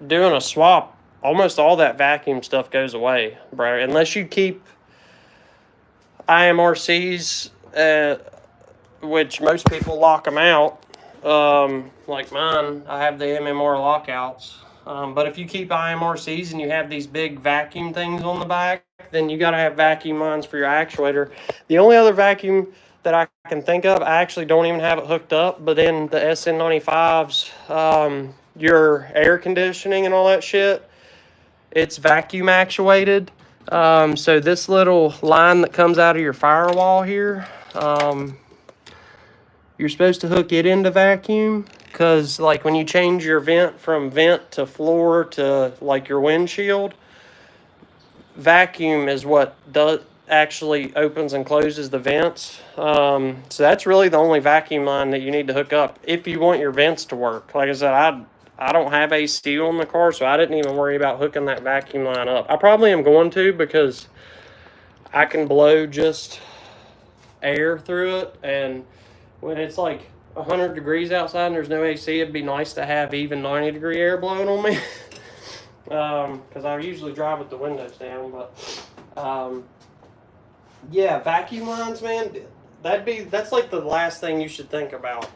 doing a swap, almost all that vacuum stuff goes away, bro. Unless you keep IMRCs, which most people lock them out. Like mine, I have the MMR lockouts. But if you keep IMRCs and you have these big vacuum things on the back, then you got to have vacuum lines for your actuator. The only other vacuum that I can think of. I actually don't even have it hooked up, but then the SN95s, your air conditioning and all that shit, it's vacuum actuated. So this little line that comes out of your firewall here, you're supposed to hook it into vacuum, because like when you change your vent from vent to floor to like your windshield, vacuum is what does actually opens and closes the vents. So that's really the only vacuum line that you need to hook up if you want your vents to work. Like I said, I don't have AC on the car, so I didn't even worry about hooking that vacuum line up. I probably am going to, because I can blow just air through it, and when it's like 100 degrees outside and there's no AC, it'd be nice to have even 90-degree air blowing on me. Because I usually drive with the windows down. But yeah, vacuum lines, man, that's like the last thing you should think about.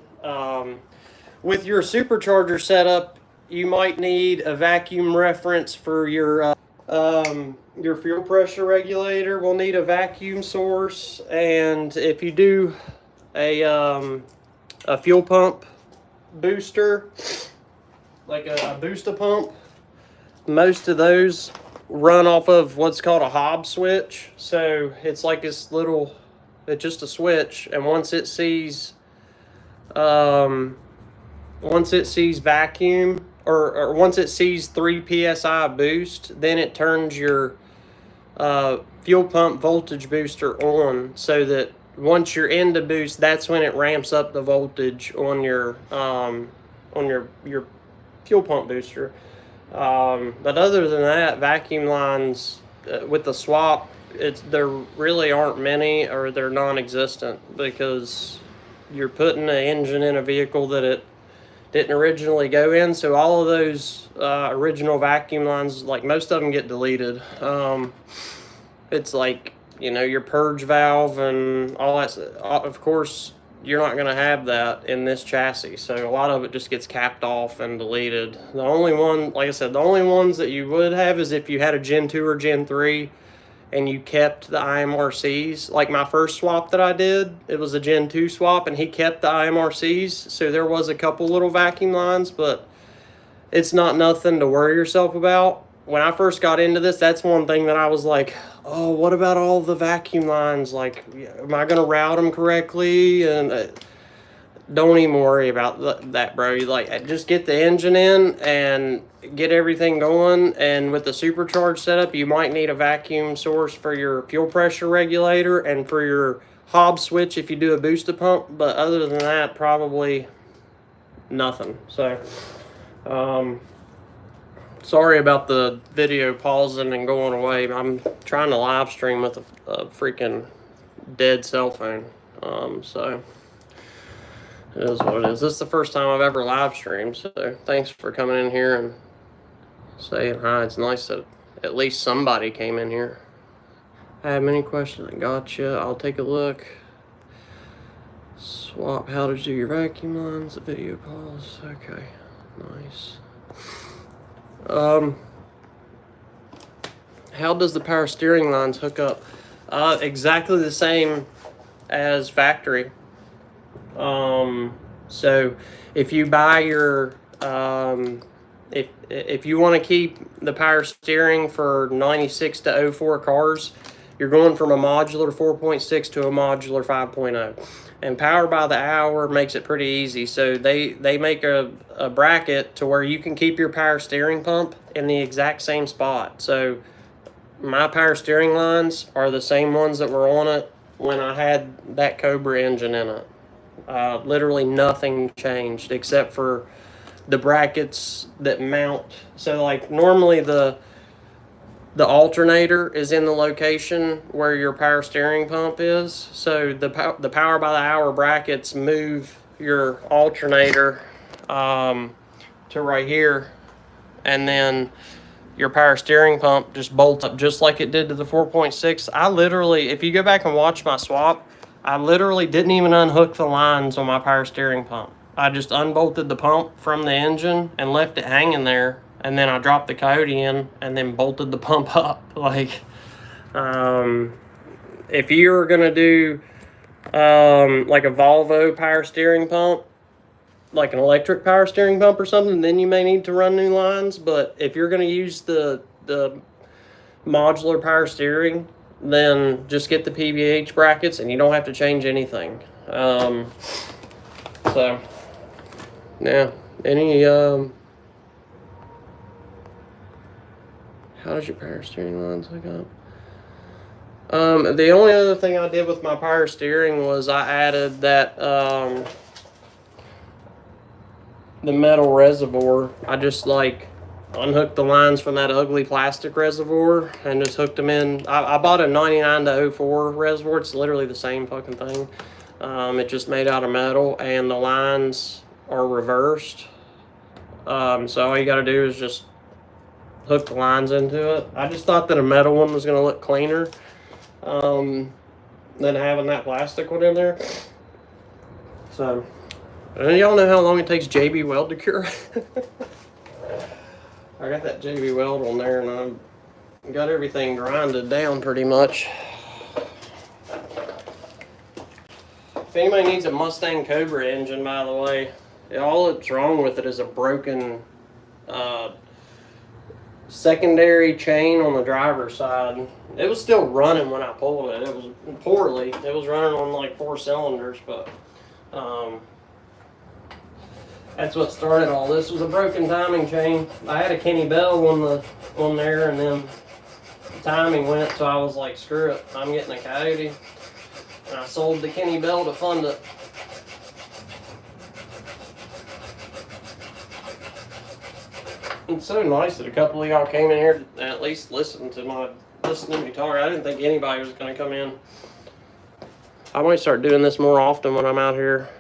With your supercharger setup, you might need a vacuum reference for your fuel pressure regulator. Will need a vacuum source, and if you do a fuel pump booster, like a booster pump, most of those run off of what's called a Hobb switch. So it's like this little, it's just a switch, and once it sees vacuum, or once it sees 3 psi boost, then it turns your fuel pump voltage booster on, so that once you're into boost, that's when it ramps up the voltage on your fuel pump booster. But other than that, vacuum lines with the swap, there really aren't many, or they're non-existent, because you're putting an engine in a vehicle that it didn't originally go in. So all of those original vacuum lines, like most of them get deleted. It's like, you know, your purge valve and all that. Of course, you're not going to have that in this chassis. So a lot of it just gets capped off and deleted. The only one, like I said, the only ones that you would have is if you had a Gen 2 or Gen 3 and you kept the IMRCs. Like my first swap that I did, it was a Gen 2 swap, and he kept the IMRCs. So there was a couple little vacuum lines, but it's not nothing to worry yourself about. When I first got into this, that's one thing that I was like, oh, what about all the vacuum lines? Like, am I going to route them correctly? And don't even worry about that, bro. You like, just get the engine in and get everything going. And with the supercharged setup, you might need a vacuum source for your fuel pressure regulator and for your Hobb switch if you do a booster pump. But other than that, probably nothing. So, sorry about the video pausing and going away. I'm trying to live stream with a freaking dead cell phone. So it is what it is. This is the first time I've ever live streamed. So thanks for coming in here and saying hi. It's nice that at least somebody came in here. I have many questions. I gotcha. I'll take a look. Swap how to do your vacuum lines. The video pause. Okay. Nice. How does the power steering lines hook up? Exactly the same as factory. So if you buy your, if you want to keep the power steering for 96 to 04 cars, you're going from a modular 4.6 to a modular 5.0. And Power by the Hour makes it pretty easy. So they make a bracket to where you can keep your power steering pump in the exact same spot. So my power steering lines are the same ones that were on it when I had that Cobra engine in it. Literally nothing changed except for the brackets that mount. So like normally the alternator is in the location where your power steering pump is. So the Power by the Hour brackets move your alternator to right here, and then your power steering pump just bolts up just like it did to the 4.6. I literally, if you go back and watch my swap, I literally didn't even unhook the lines on my power steering pump. I just unbolted the pump from the engine and left it hanging there. And then I dropped the Coyote in and then bolted the pump up. Like, if you're going to do like a Volvo power steering pump, like an electric power steering pump or something, then you may need to run new lines. But if you're going to use the modular power steering, then just get the PVH brackets and you don't have to change anything. So yeah, any how does your power steering lines hook up? The only other thing I did with my power steering was I added that the metal reservoir. I just like unhooked the lines from that ugly plastic reservoir and just hooked them in. I bought a 99 to 04 reservoir. It's literally the same fucking thing. It's just made out of metal, and the lines are reversed. So all you got to do is just hook the lines into it. I just thought that a metal one was going to look cleaner than having that plastic one in there. So, and y'all know how long it takes JB Weld to cure? I got that JB Weld on there, and I've got everything grinded down pretty much. If anybody needs a Mustang Cobra engine, by the way, all that's wrong with it is a broken secondary chain on the driver's side. It was still running when I pulled it. It was poorly. It was running on like 4 cylinders, but that's what started all this. Was a broken timing chain. I had a Kenny Bell on there, and then the timing went, so I was like, screw it, I'm getting a Coyote. And I sold the Kenny Bell to fund it. It's so nice that a couple of y'all came in here to at least listen to me talk. I didn't think anybody was going to come in. I might start doing this more often when I'm out here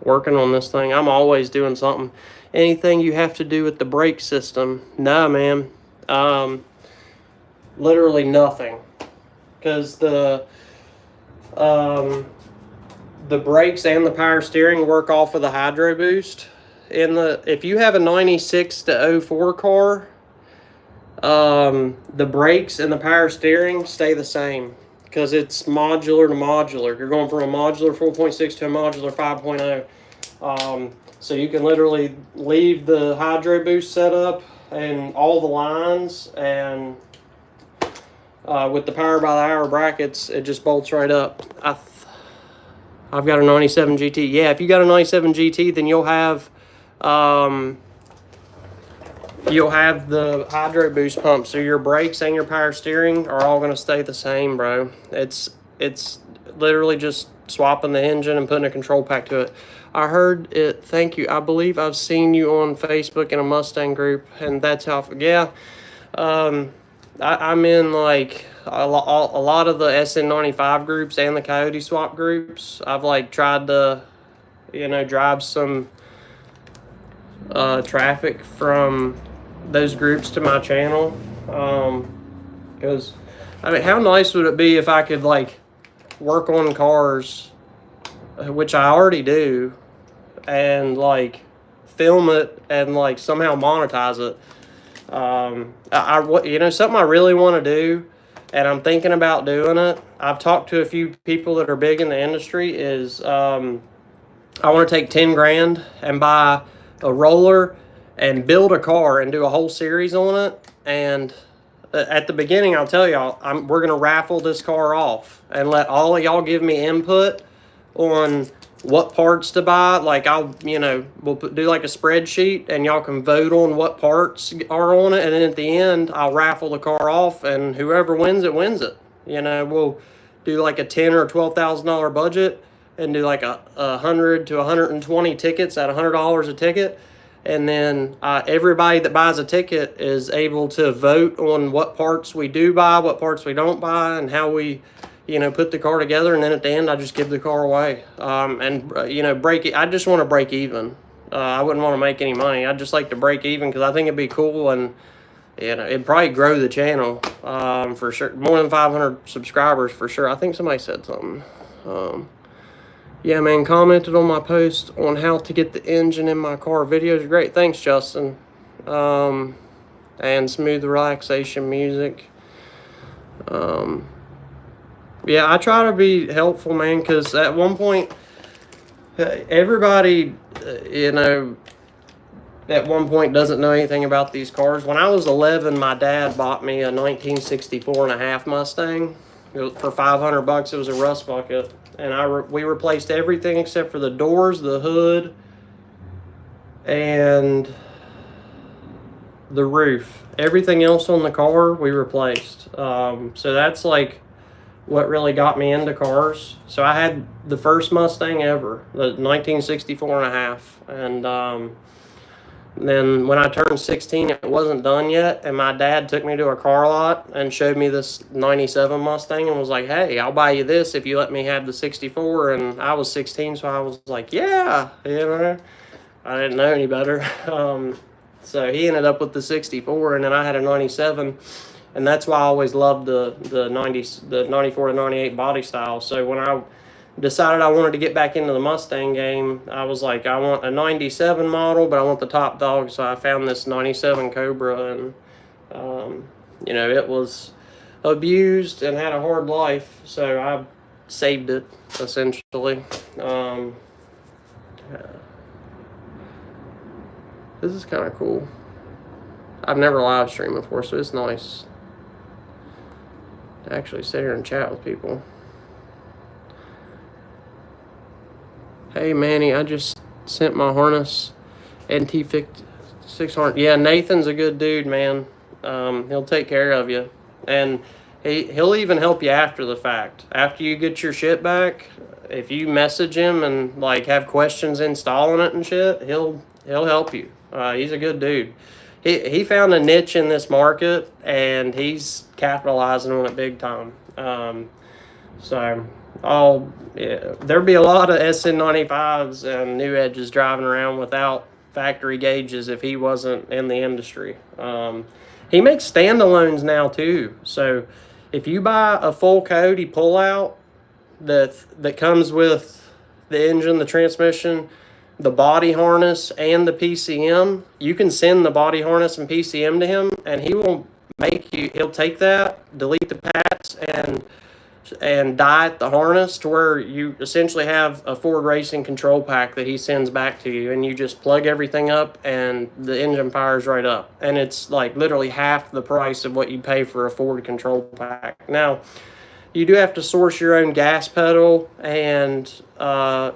working on this thing. I'm always doing something. Anything you have to do with the brake system? Nah, man. Literally nothing. Because the brakes and the power steering work off of the hydro boost. If you have a 96 to 04 car, the brakes and the power steering stay the same because it's modular to modular. You're going from a modular 4.6 to a modular 5.0. So you can literally leave the hydro boost setup and all the lines, and with the power by the hour brackets, it just bolts right up. I've got a 97 GT. Yeah, if you got a 97 GT, then you'll have the hydro boost pump, so your brakes and your power steering are all going to stay the same, bro. It's literally just swapping the engine and putting a control pack to it. I heard it. Thank you. I believe I've seen you on Facebook in a Mustang group, and that's how. Yeah, I'm in like a lot of the SN95 groups and the Coyote swap groups. I've like tried to, drive some traffic from those groups to my channel, because I mean, how nice would it be if I could like work on cars, which I already do, and like film it and like somehow monetize it. Something I really want to do, and I'm thinking about doing it. I've talked to a few people that are big in the industry. Is I want to take 10 grand and buy a roller and build a car and do a whole series on it. And at the beginning, I'll tell y'all, we're gonna raffle this car off and let all of y'all give me input on what parts to buy. Like we'll do like a spreadsheet, and y'all can vote on what parts are on it, and then at the end I'll raffle the car off, and whoever wins it wins it. We'll do like a $10,000 or $12,000 budget and do like a 100 to 120 tickets at $100 a ticket, and then everybody that buys a ticket is able to vote on what parts we do buy, what parts we don't buy, and how we put the car together. And then at the end, I just give the car away. Break it. I just want to break even. I wouldn't want to make any money. I'd just like to break even because I think it'd be cool, and it'd probably grow the channel for sure. More than 500 subscribers for sure. I think somebody said something. Yeah, man, commented on my post on how to get the engine in my car. Videos are great. Thanks, Justin. And smooth relaxation music. Yeah, I try to be helpful, man, because at one point, everybody, at one point doesn't know anything about these cars. When I was 11, my dad bought me a 1964 and a half Mustang. For $500. It was a rust bucket, and we replaced everything except for the doors, the hood, and the roof. Everything else on the car we replaced. So that's like what really got me into cars. So I had the first Mustang ever, the 1964 and a half, and then when I turned 16, it wasn't done yet, and my dad took me to a car lot and showed me this 97 Mustang and was like, hey, I'll buy you this if you let me have the 64. And I was 16, so I was like, yeah, I didn't know any better. So he ended up with the 64, and then I had a 97, and that's why I always loved the 94 to 98 body style. So when I decided I wanted to get back into the Mustang game, I was like, I want a 97 model, but I want the top dog. So I found this 97 Cobra, and it was abused and had a hard life, so I saved it essentially. This is kind of cool. I've never live streamed before, so it's nice to actually sit here and chat with people. Hey, Manny, I just sent my harness NT 600. Yeah, Nathan's a good dude, man. He'll take care of you. And he'll even help you after the fact. After you get your shit back, if you message him and, like, have questions installing it and shit, he'll help you. He's a good dude. He found a niche in this market, and he's capitalizing on it big time. There'd be a lot of SN95s and new edges driving around without factory gauges if he wasn't in the industry. He makes standalones now too. So if you buy a full Coyote pullout that comes with the engine, the transmission, the body harness, and the PCM, you can send the body harness and PCM to him, and he'll take that, delete the pats, and diet the harness to where you essentially have a Ford Racing control pack that he sends back to you, and you just plug everything up and the engine fires right up, and it's like literally half the price of what you pay for a Ford control pack. Now, you do have to source your own gas pedal and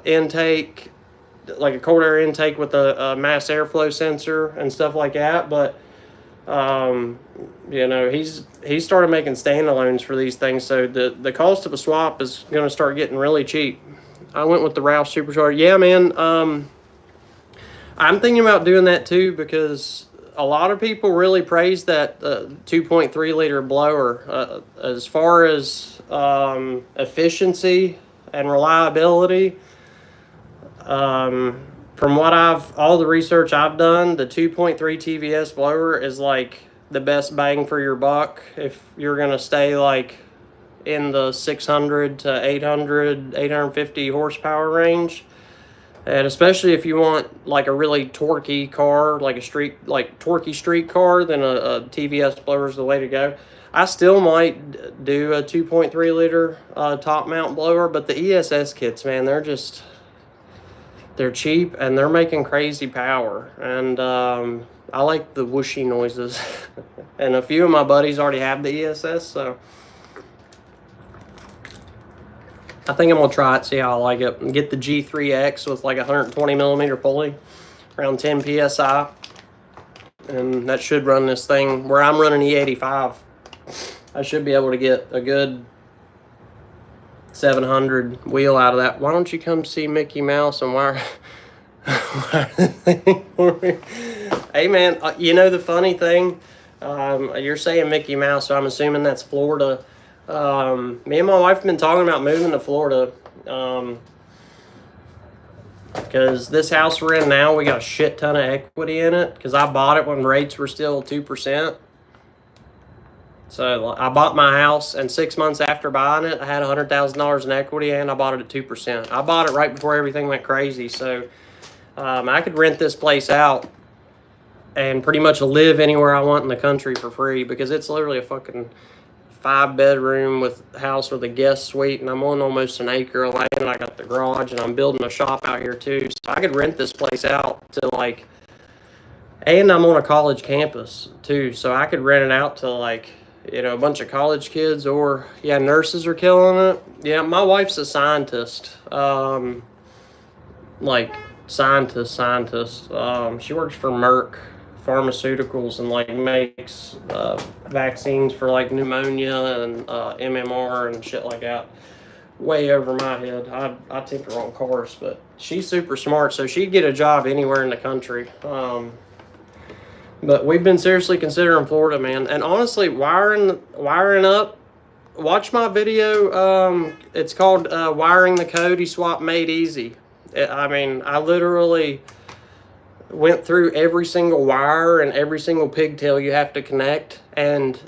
intake, like a cold air intake with a mass airflow sensor and stuff like that, but he's started making standalones for these things, so the cost of a swap is going to start getting really cheap. I went with the Roush Supercharger. Yeah, man. I'm thinking about doing that too, because a lot of people really praise that 2.3 liter blower as far as efficiency and reliability. From all the research I've done, the 2.3 TVS blower is like the best bang for your buck if you're going to stay like in the 600 to 800, 850 horsepower range. And especially if you want like a really torquey car, like torquey street car, then a TVS blower is the way to go. I still might do a 2.3 liter top mount blower, but the ESS kits, man, they're cheap and they're making crazy power. And I like the whooshy noises. And a few of my buddies already have the ESS, so I think I'm going to try it, see how I like it. And get the G3X with like a 120 millimeter pulley, around 10 PSI. And that should run this thing. Where I'm running E85, I should be able to get a good 700 wheel out of that. Why don't you come see Mickey Mouse and wire the thing for me? Hey, man, the funny thing, you're saying Mickey Mouse, so I'm assuming that's Florida. Me and my wife have been talking about moving to Florida, because this house we're in now, we got a shit ton of equity in it, because I bought it when rates were still 2%. So I bought my house, and 6 months after buying it, I had $100,000 in equity, and I bought it at 2%. I bought it right before everything went crazy, so I could rent this place out and pretty much live anywhere I want in the country for free, because it's literally a fucking 5-bedroom house with a guest suite, and I'm on almost an acre of land. I got the garage, and I'm building a shop out here too. So I could rent this place out to like, and I'm on a college campus too, so I could rent it out to like, you know, a bunch of college kids, or yeah, nurses are killing it. Yeah, my wife's a scientist, like scientist. She works for Merck Pharmaceuticals and like makes vaccines for like pneumonia and MMR and shit like that. Way over my head. I take her on course, but she's super smart, so she'd get a job anywhere in the country. But we've been seriously considering Florida, man. And honestly, wiring up, watch my video. It's called Wiring the Coyote Swap Made Easy. I mean, I literally went through every single wire and every single pigtail you have to connect. And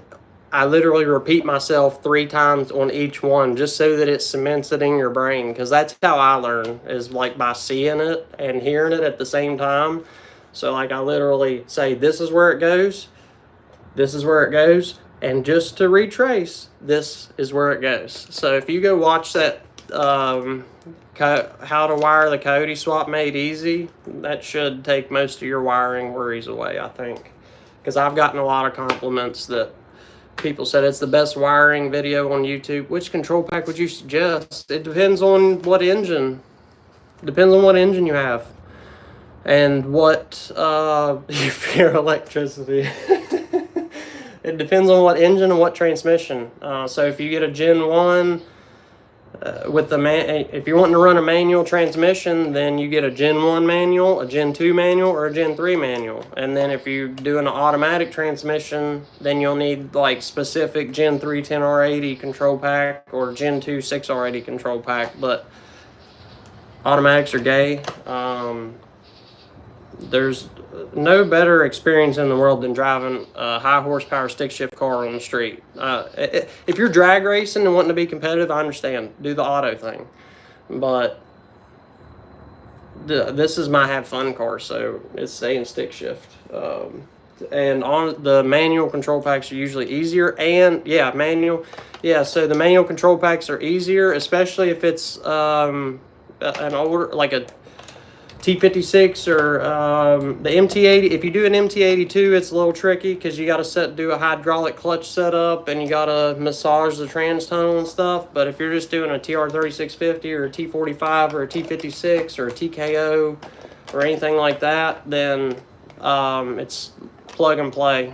I literally repeat myself 3 times on each one just so that it cements it in your brain. Because that's how I learn, is like by seeing it and hearing it at the same time. So like I literally say, this is where it goes, this is where it goes, and just to retrace, this is where it goes. So if you go watch that how to wire the Coyote Swap Made Easy, that should take most of your wiring worries away, I think. Because I've gotten a lot of compliments that people said it's the best wiring video on YouTube. Which control pack would you suggest? It depends on what engine. Depends on what engine you have. And what your electricity. It depends on what engine and what transmission. So if you get a gen1 with the if you're wanting to run a manual transmission, then you get a gen1 manual, a gen2 manual, or a gen3 manual. And then if you're doing an automatic transmission, then you'll need like specific gen3 10R80 control pack or gen2 6R80 control pack. But automatics are gay. There's no better experience in the world than driving a high horsepower stick shift car on the street. If you're drag racing and wanting to be competitive, I understand. Do the auto thing. But this is my have fun car, so it's staying stick shift. And on the manual control packs are usually easier. And yeah, manual. Yeah, so the manual control packs are easier, especially if it's an older, like a T56 or the MT80. If you do an MT82, it's a little tricky because you got to do a hydraulic clutch setup and you got to massage the trans tunnel and stuff. But if you're just doing a TR3650 or a T45 or a T56 or a TKO or anything like that, then it's plug and play.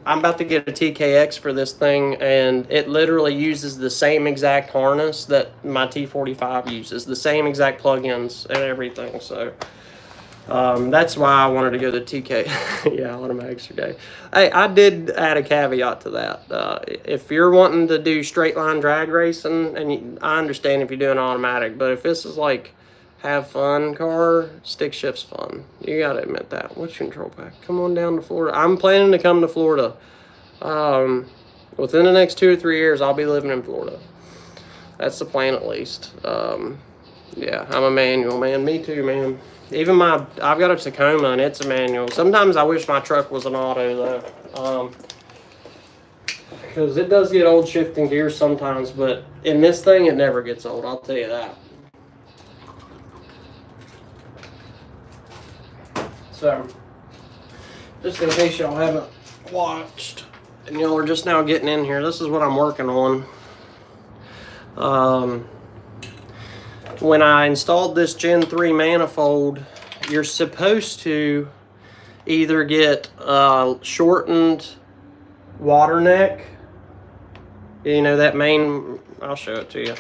I'm about to get a TKX for this thing, and it literally uses the same exact harness that my T45 uses, the same exact plugins and everything. So that's why I wanted to go to TK. Yeah, automatics are gay. Hey, I did add a caveat to that. If you're wanting to do straight line drag racing, and I understand if you're doing automatic, but if this is like have fun car, stick shift's fun. You gotta admit that. What's your control pack? Come on down to Florida. I'm planning to come to Florida. Within the next 2 or 3 years, I'll be living in Florida. That's the plan, at least. Yeah, I'm a manual, man. Me too, man. Even I've got a Tacoma, and it's a manual. Sometimes I wish my truck was an auto, though. Because it does get old shifting gears sometimes, but in this thing, it never gets old. I'll tell you that. So, just in case y'all haven't watched and y'all are just now getting in here, this is what I'm working on. When I installed this Gen 3 manifold, you're supposed to either get a shortened water neck, you know, that main, I'll show it to you.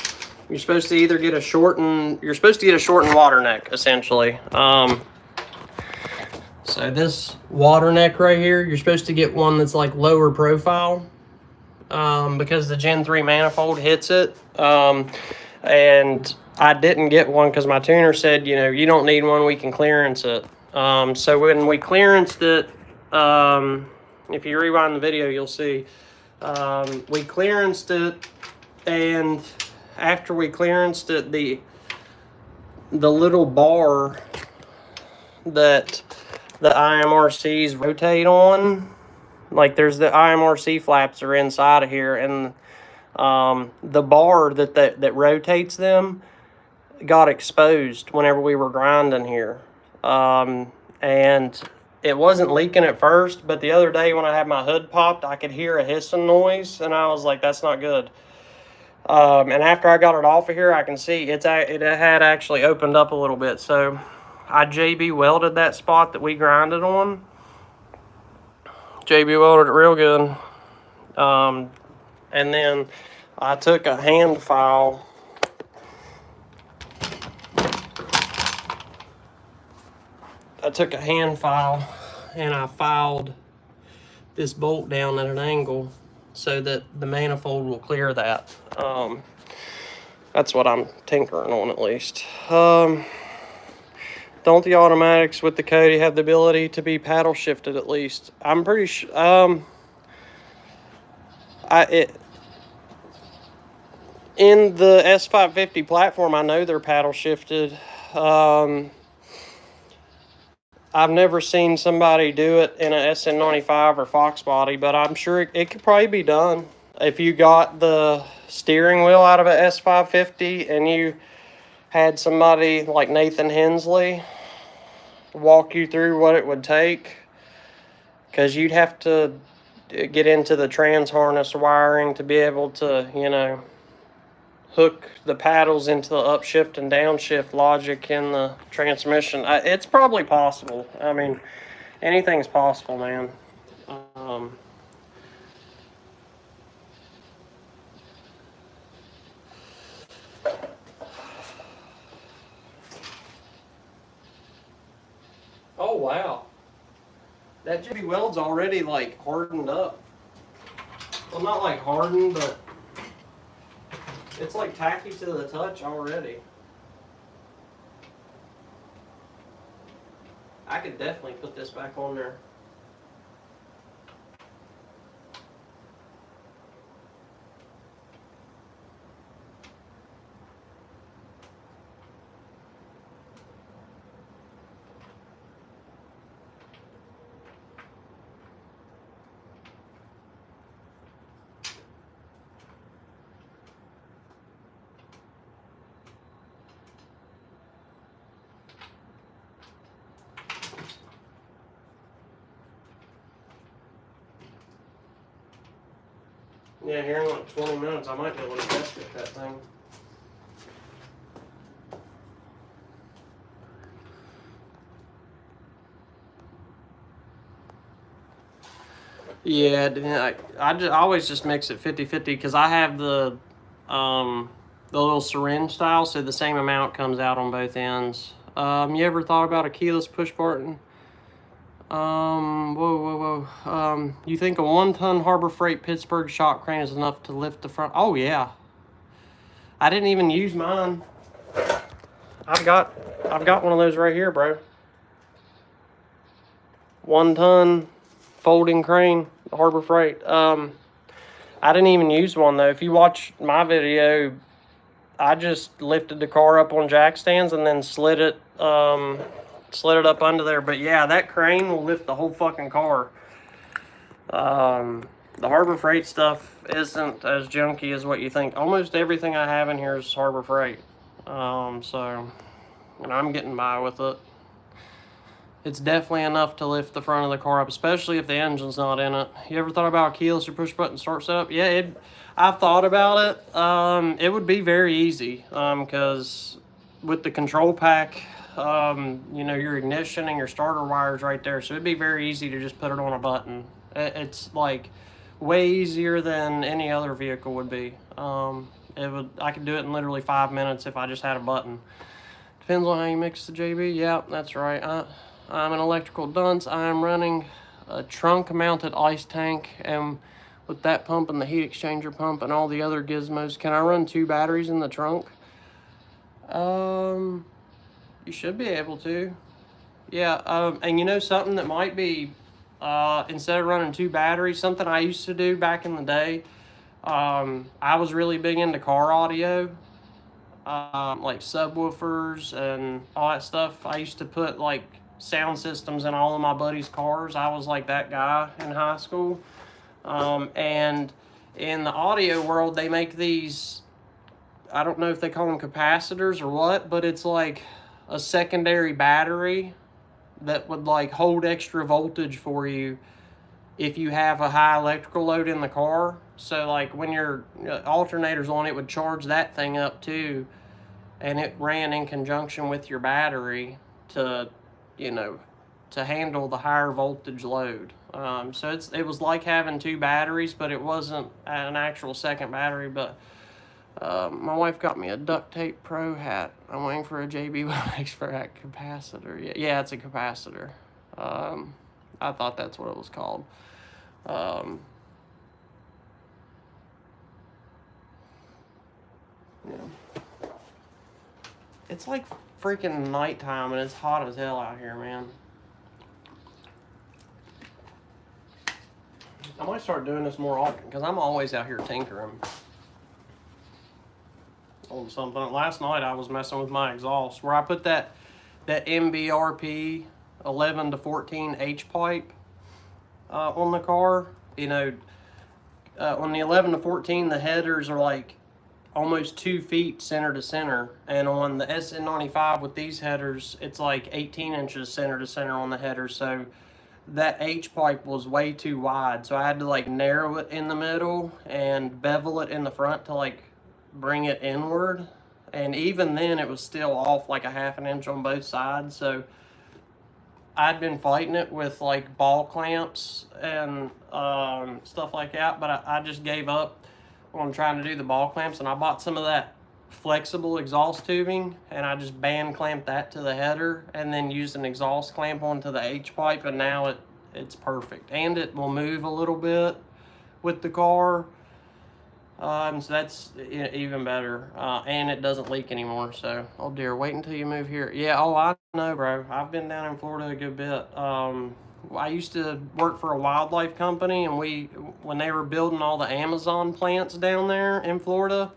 You're supposed to either get a shortened water neck, essentially. So this water neck right here, you're supposed to get one that's like lower profile because the Gen 3 manifold hits it. And I didn't get one because my tuner said, you know, you don't need one, we can clearance it. So when we clearanced it, if you rewind the video, you'll see, we clearanced it, and after we clearanced it, the little bar that the IMRCs rotate on, Like there's the IMRC flaps are inside of here, and the bar that rotates them got exposed whenever we were grinding here. And it wasn't leaking at first, but the other day when I had my hood popped, I could hear a hissing noise, and I was like, that's not good. And after I got it off of here, I can see it had actually opened up a little bit. So I JB welded that spot that we grinded on. JB welded it real good. And then I took a hand file. And I filed this bolt down at an angle so that the manifold will clear that. That's what I'm tinkering on, at least. Don't the automatics with the Coyote have the ability to be paddle shifted at least? I'm pretty sure. In the S550 platform, I know they're paddle shifted. I've never seen somebody do it in a SN95 or Fox body, but I'm sure it could probably be done. If you got the steering wheel out of a S550 and you had somebody like Nathan Hensley walk you through what it would take, because you'd have to get into the trans harness wiring to be able to, you know, hook the paddles into the upshift and downshift logic in the transmission. It's probably possible. I mean, anything's possible, man. Oh, wow. That JB weld's already, like, hardened up. Well, not, like, hardened, but it's, like, tacky to the touch already. I could definitely put this back on there. Yeah, here in like 20 minutes, I might be able to test fit that thing. Yeah, I always just mix it 50-50 because I have the little syringe style, so the same amount comes out on both ends. You ever thought about a keyless push button? Whoa. You think a 1-ton Harbor Freight Pittsburgh shop crane is enough to lift the front? Oh, yeah. I didn't even use mine. I've got one of those right here, bro. 1-ton folding crane, Harbor Freight. I didn't even use one, though. If you watch my video, I just lifted the car up on jack stands and then slid it up under there. But yeah, that crane will lift the whole fucking car. The Harbor Freight stuff isn't as junky as what you think. Almost everything I have in here is Harbor Freight. So, and I'm getting by with it. It's definitely enough to lift the front of the car up, especially if the engine's not in it. You ever thought about a keyless or push button start setup? Yeah, I've thought about it. It would be very easy because with the control pack, you know, your ignition and your starter wires right there. So it'd be very easy to just put it on a button. It's like way easier than any other vehicle would be. I could do it in literally 5 minutes if I just had a button. Depends on how you mix the JB. Yeah, that's right. I'm an electrical dunce. I'm running a trunk-mounted ice tank, and with that pump and the heat exchanger pump and all the other gizmos, can I run 2 batteries in the trunk? You should be able to. Yeah, and you know something that might be, instead of running 2 batteries, something I used to do back in the day, I was really big into car audio, like subwoofers and all that stuff. I used to put like sound systems in all of my buddies' cars. I was like that guy in high school. And in the audio world, they make these, I don't know if they call them capacitors or what, but it's like a secondary battery that would like hold extra voltage for you if you have a high electrical load in the car. So like when your alternator's on, it would charge that thing up too, and it ran in conjunction with your battery to, you know, to handle the higher voltage load. So it was like having two batteries, but it wasn't an actual second battery. But my wife got me a Duct Tape Pro hat. I'm waiting for a JB1 expert hat capacitor. Yeah, it's a capacitor. I thought that's what it was called. Yeah. It's like freaking nighttime and it's hot as hell out here, man. I might start doing this more often because I'm always out here tinkering on something. Last night I was messing with my exhaust where I put that MBRP 11 to 14 H pipe on the car. You know, on the 11 to 14, the headers are like almost 2 feet center to center, and on the SN95 with these headers, it's like 18 inches center to center on the header. So that H pipe was way too wide, so I had to like narrow it in the middle and bevel it in the front to like bring it inward. And even then it was still off like a ½ an inch on both sides. So I'd been fighting it with like ball clamps and stuff like that, but I just gave up on trying to do the ball clamps, and I bought some of that flexible exhaust tubing, and I just band clamped that to the header and then used an exhaust clamp onto the H pipe, and now it's perfect, and it will move a little bit with the car. So that's even better, and it doesn't leak anymore. So, oh dear, wait until you move here. Yeah, oh, I know, bro. I've been down in Florida a good bit. I used to work for a wildlife company, and when they were building all the Amazon plants down there in Florida,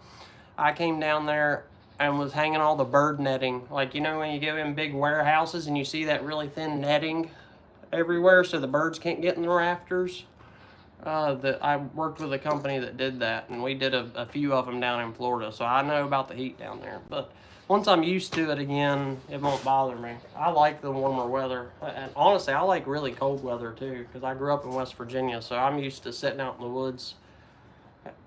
I came down there and was hanging all the bird netting. Like, you know, when you go in big warehouses and you see that really thin netting everywhere so the birds can't get in the rafters. That I worked with a company that did that, and we did a few of them down in Florida, so I know about the heat down there. But once I'm used to it again, it won't bother me. I like the warmer weather, and honestly, I like really cold weather too, because I grew up in West Virginia, so I'm used to sitting out in the woods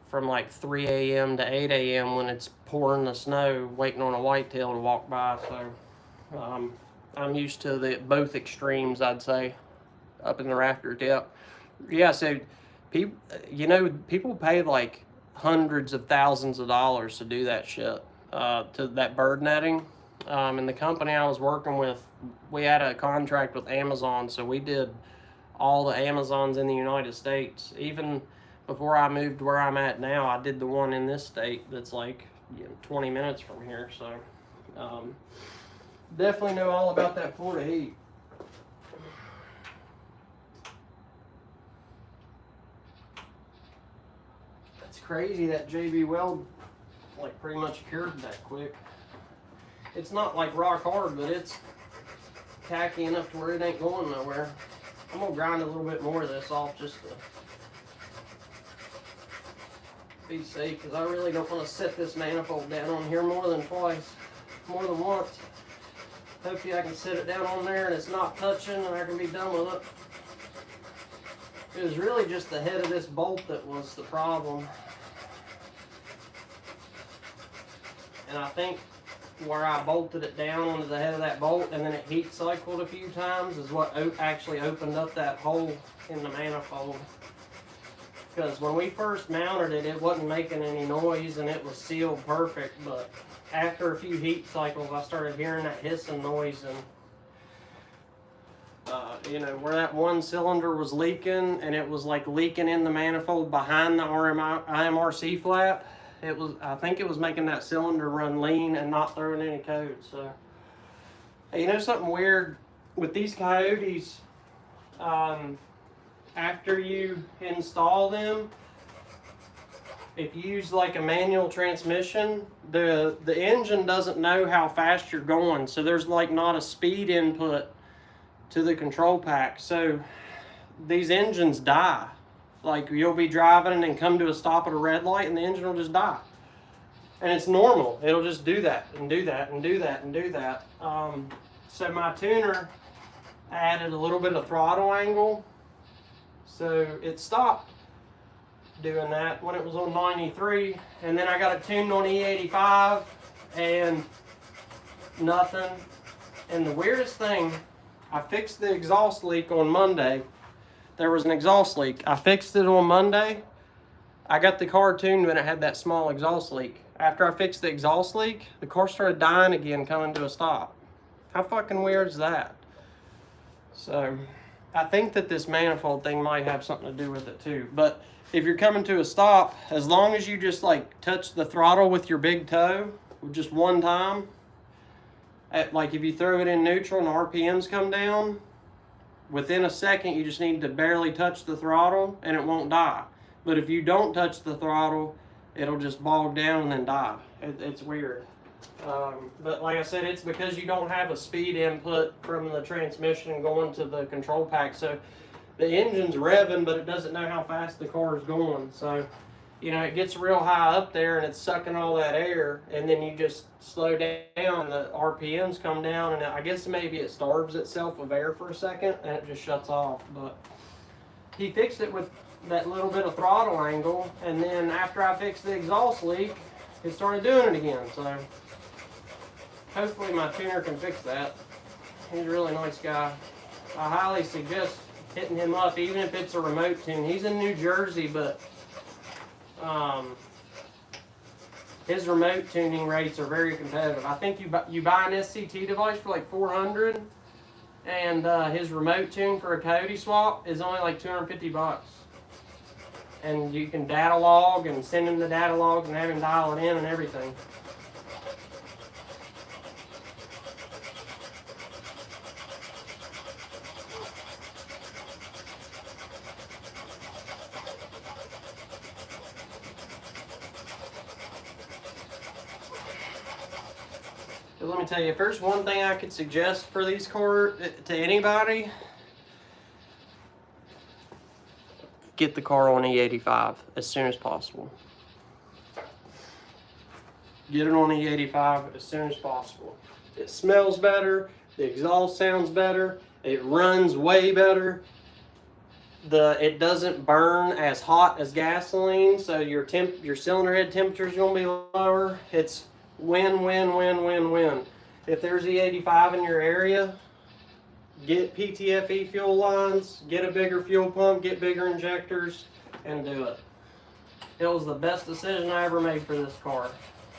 from like 3 a.m. to 8 a.m. when it's pouring the snow, waiting on a whitetail to walk by. So I'm used to both extremes, I'd say, up in the rafters. Yeah, so people pay like hundreds of thousands of dollars to do that shit, to that bird netting. And the company I was working with, we had a contract with Amazon, so we did all the Amazons in the United States. Even before I moved where I'm at now, I did the one in this state that's like 20 minutes from here. So definitely know all about that Florida heat. It's crazy that JB Weld like pretty much cured that quick. It's not like rock hard, but it's tacky enough to where it ain't going nowhere. I'm gonna grind a little bit more of this off just to be safe, because I really don't want to set this manifold down on here more than once. Hopefully I can set it down on there and it's not touching and I can be done with it. It was really just the head of this bolt that was the problem. And I think where I bolted it down onto the head of that bolt and then it heat cycled a few times is what actually opened up that hole in the manifold. Because when we first mounted it, it wasn't making any noise and it was sealed perfect, but after a few heat cycles I started hearing that hissing noise, and where that one cylinder was leaking, and it was like leaking in the manifold behind the IMRC flat. I think it was making that cylinder run lean and not throwing any code. So, hey, you know something weird with these coyotes? After you install them, if you use like a manual transmission, the engine doesn't know how fast you're going, so there's like not a speed input to the control pack. So these engines die. Like, you'll be driving and then come to a stop at a red light and the engine will just die. And it's normal. It'll just do that and do that and do that and do that. So my tuner added a little bit of throttle angle, so it stopped doing that when it was on 93. And then I got it tuned on E85 and nothing. And the weirdest thing, I fixed the exhaust leak on Monday. There was an exhaust leak. I fixed it on Monday. I got the car tuned when it had that small exhaust leak. After I fixed the exhaust leak, the car started dying again, coming to a stop. How fucking weird is that? So I think that this manifold thing might have something to do with it too. But if you're coming to a stop, as long as you just like touch the throttle with your big toe just one time, like if you throw it in neutral and the RPMs come down, within a second you just need to barely touch the throttle and it won't die. But if you don't touch the throttle, it'll just bog down and then die. It's weird. But like I said, it's because you don't have a speed input from the transmission going to the control pack. So the engine's revving, but it doesn't know how fast the car is going. So, you know, it gets real high up there and it's sucking all that air, and then you just slow down and the RPMs come down, and I guess maybe it starves itself of air for a second and it just shuts off. But he fixed it with that little bit of throttle angle, and then after I fixed the exhaust leak, it started doing it again. So hopefully my tuner can fix that. He's a really nice guy. I highly suggest hitting him up, even if it's a remote tune. He's in New Jersey, but his remote tuning rates are very competitive. I think you buy an SCT device for like $400, and his remote tune for a coyote swap is only like $250. And you can data log and send him the data logs and have him dial it in and everything. But let me tell you, if there's one thing I could suggest for these cars to anybody, get the car on E85 as soon as possible. Get it on E85 as soon as possible. It smells better, the exhaust sounds better, it runs way better. It doesn't burn as hot as gasoline, so your cylinder head temperature is going to be lower. It's win, win, win, win, win. If there's E85 in your area, get PTFE fuel lines, get a bigger fuel pump, get bigger injectors, and do it. It was the best decision I ever made for this car.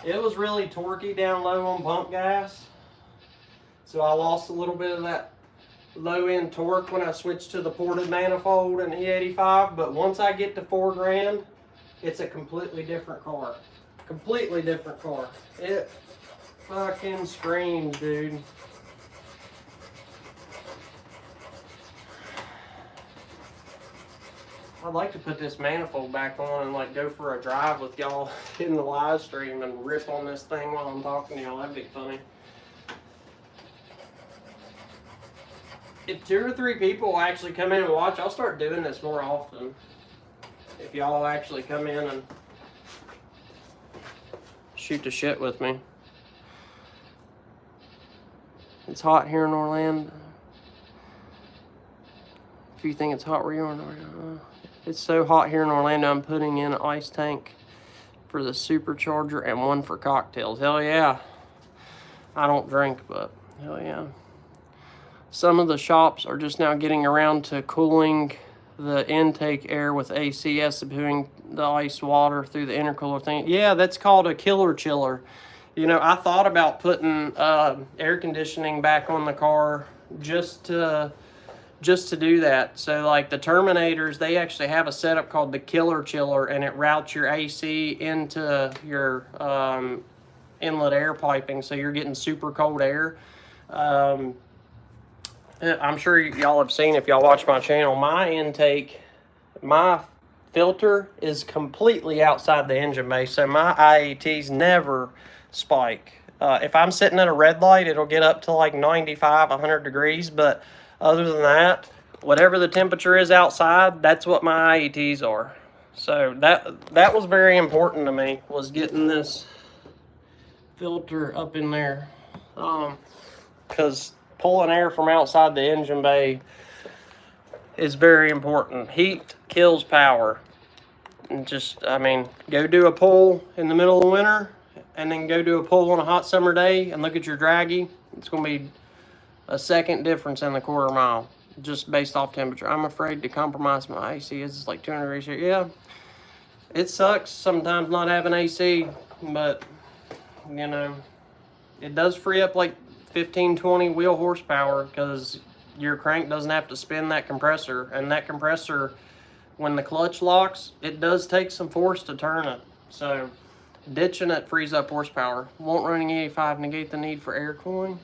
It was really torquey down low on pump gas, so I lost a little bit of that low end torque when I switched to the ported manifold and E85, but once I get to $4 grand, it's a completely different car. Completely different car. It fucking screams, dude. I'd like to put this manifold back on and like go for a drive with y'all in the live stream and rip on this thing while I'm talking to y'all. That'd be funny. If 2 or 3 people actually come in and watch, I'll start doing this more often. If y'all actually come in and shoot the shit with me. It's hot here in Orlando. If you think it's hot where you are in Orlando, it's so hot here in Orlando, I'm putting in an ice tank for the supercharger and one for cocktails. Hell yeah. I don't drink, but hell yeah. Some of the shops are just now getting around to cooling the intake air with AC, substituting the ice water through the intercooler thing. Yeah, that's called a killer chiller. You know, I thought about putting air conditioning back on the car just to do that. So like the Terminators, they actually have a setup called the killer chiller, and it routes your AC into your inlet air piping, so you're getting super cold air. I'm sure y'all have seen, if y'all watch my channel, my intake, my filter is completely outside the engine bay, so my IATs never spike. If I'm sitting at a red light, it'll get up to like 95, 100 degrees, but Other than that, whatever the temperature is outside, that's what my IETs are. So that was very important to me, was getting this filter up in there, because pulling air from outside the engine bay is very important. Heat kills power. And just, I mean, go do a pull in the middle of winter, and then go do a pull on a hot summer day and look at your draggy. It's going to be a second difference in the quarter mile, just based off temperature. I'm afraid to compromise my AC. It's like 200 degrees here. Yeah, it sucks sometimes not having AC, but, you know, it does free up like 15, 20 wheel horsepower, because your crank doesn't have to spin that compressor. And that compressor, when the clutch locks, it does take some force to turn it. So ditching it frees up horsepower. Won't running E85 negate the need for air cooling?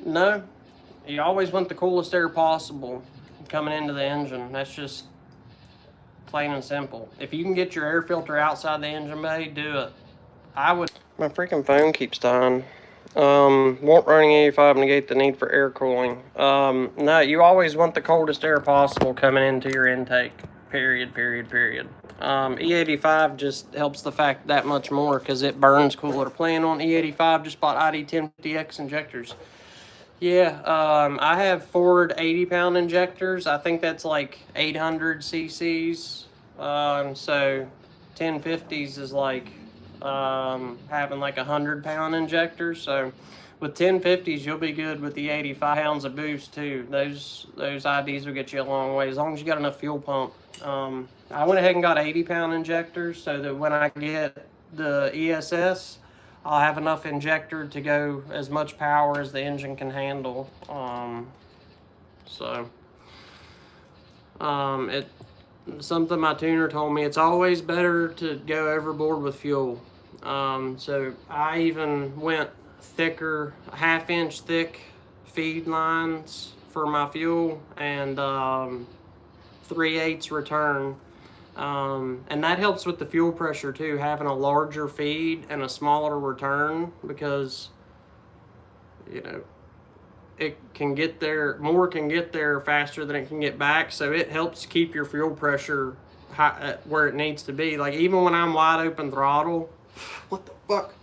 No. You always want the coolest air possible coming into the engine. That's just plain and simple. If you can get your air filter outside the engine bay, do it. I would. My freaking phone keeps dying. Won't running 85 negate the need for air cooling? No, you always want the coldest air possible coming into your intake. Period. E85 just helps the fact that much more, because it burns cooler. Playing on E85, just bought ID1050X injectors. Yeah, I have Ford 80-pound injectors. I think that's like 800 cc's. So 1050s is like having like 100-pound injectors. So with 1050s, you'll be good with the 85 pounds of boost too. Those IDs will get you a long way, as long as you got enough fuel pump. I went ahead and got 80-pound injectors, so that when I get the ESS, I'll have enough injector to go as much power as the engine can handle. Something my tuner told me, it's always better to go overboard with fuel. So I even went thicker, half-inch thick feed lines for my fuel, and 3/8 return. And that helps with the fuel pressure too, having a larger feed and a smaller return, because, you know, it can get there, more can get there faster than it can get back. So it helps keep your fuel pressure high, at where it needs to be. Like even when I'm wide open throttle, what the fuck?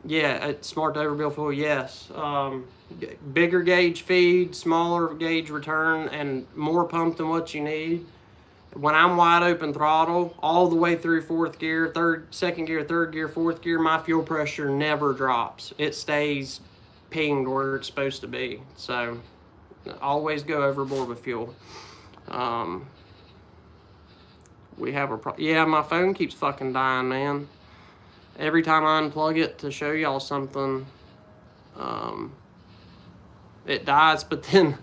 Yeah, it's smart to overbill fuel, yes. Bigger gauge feed, smaller gauge return, and more pump than what you need. When I'm wide open throttle, all the way through fourth gear, second gear, third gear, fourth gear, my fuel pressure never drops. It stays pinged where it's supposed to be. So always go overboard with fuel. We have a yeah, my phone keeps fucking dying, man. Every time I unplug it to show y'all something, it dies, but then